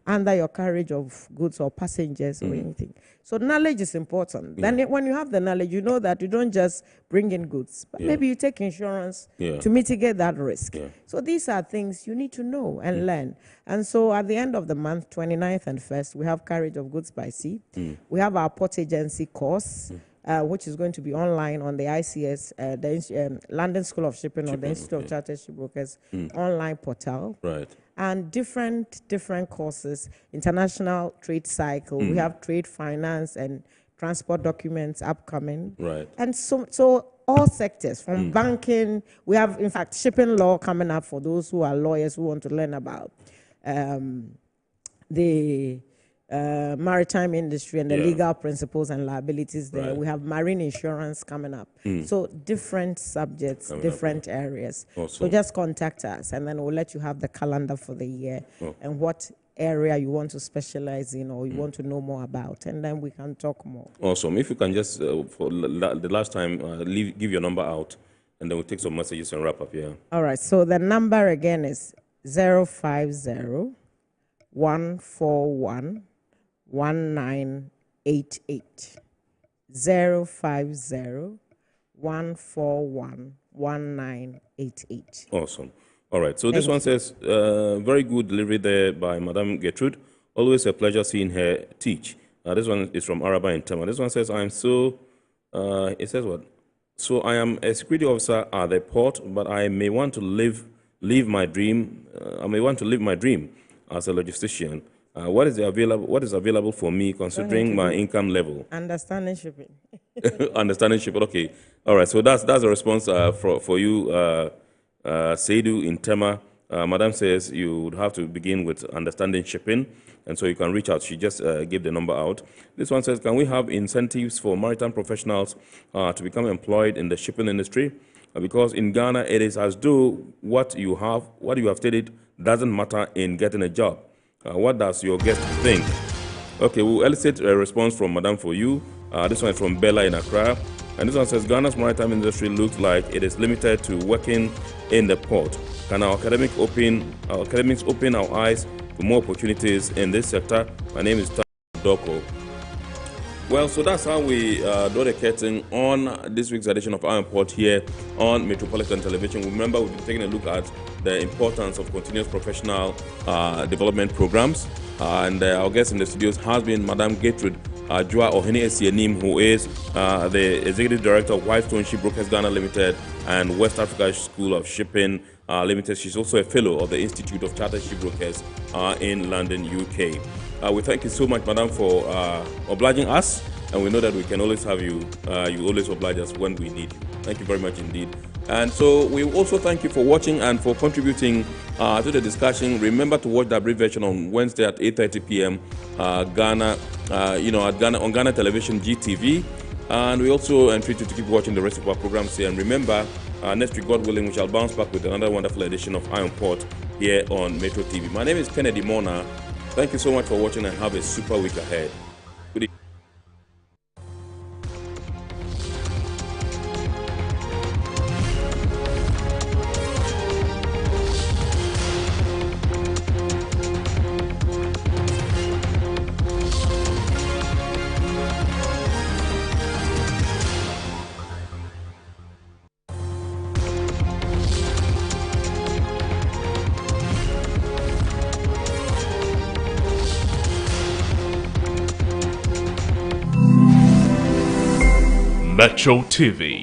under your carriage of goods or passengers or anything. So knowledge is important. Then when you have the knowledge, you know that you don't just bring in goods, but maybe you take insurance to mitigate that risk. So these are things you need to know and learn. And so at the end of the month, 29th and 1st, we have carriage of goods by sea. We have our port agency course, which is going to be online on the ICS, the London School of Shipping or the Institute of Chartered Shipbrokers online portal. Right. And different courses, international trade cycle. We have trade finance and transport documents upcoming. Right. And so all sectors, from banking, we have, in fact, shipping law coming up for those who are lawyers who want to learn about the maritime industry and the legal principles and liabilities there. Right. We have marine insurance coming up. So different subjects, different areas. So just contact us and then we'll let you have the calendar for the year and what area you want to specialize in or you want to know more about, and then we can talk more. Awesome. If you can just, for the last time, give your number out and then we'll take some messages and wrap up here. All right. So the number again is 050 141 1988. 050 141 1988. Awesome. All right. So this one says, very good delivery there by Madam Gertrude. Always a pleasure seeing her teach. This one is from Araba in Tema. This one says, it says what? So I am a security officer at the port, but I may want to live my dream. I may want to live my dream as a logistician. What is available for me considering my income level? Understanding shipping. Understanding shipping. Okay. All right. So that's a response for you, Seidu in Tema. Madam says you would have to begin with understanding shipping, and so you can reach out. She just gave the number out. This one says, can we have incentives for maritime professionals to become employed in the shipping industry? Because in Ghana, it is as though what you have stated doesn't matter in getting a job. What does your guest think? Okay, we'll elicit a response from Madam for you. This one is from Bella in Accra. And this one says, Ghana's maritime industry looks like it is limited to working in the port. Can our academics open our eyes to more opportunities in this sector? My name is Doko. Well, so that's how we draw the curtain on this week's edition of Our Report here on Metropolitan Television. Remember, we've been taking a look at the importance of continuous professional development programs. And our guest in the studios has been Madam Gertrude Jua Ohene Esienim, who is the Executive Director of Whitestone Shipbrokers Ghana Limited and West Africa School of Shipping Limited. She's also a fellow of the Institute of Chartered Shipbrokers in London, UK. We thank you so much, Madam, for obliging us, and we know that we can always have you. You always oblige us when we need you. Thank you very much indeed. And so we also thank you for watching and for contributing to the discussion. Remember to watch the abbreviation on Wednesday at 8:30 p.m. Ghana, at Ghana on Ghana Television GTV. And we also entreat you to keep watching the rest of our programs here. And remember, next week, God willing, we shall bounce back with another wonderful edition of Iron Port here on Metro TV. My name is Kennedy Mona. Thank you so much for watching and have a super week ahead. Good evening. Metro TV.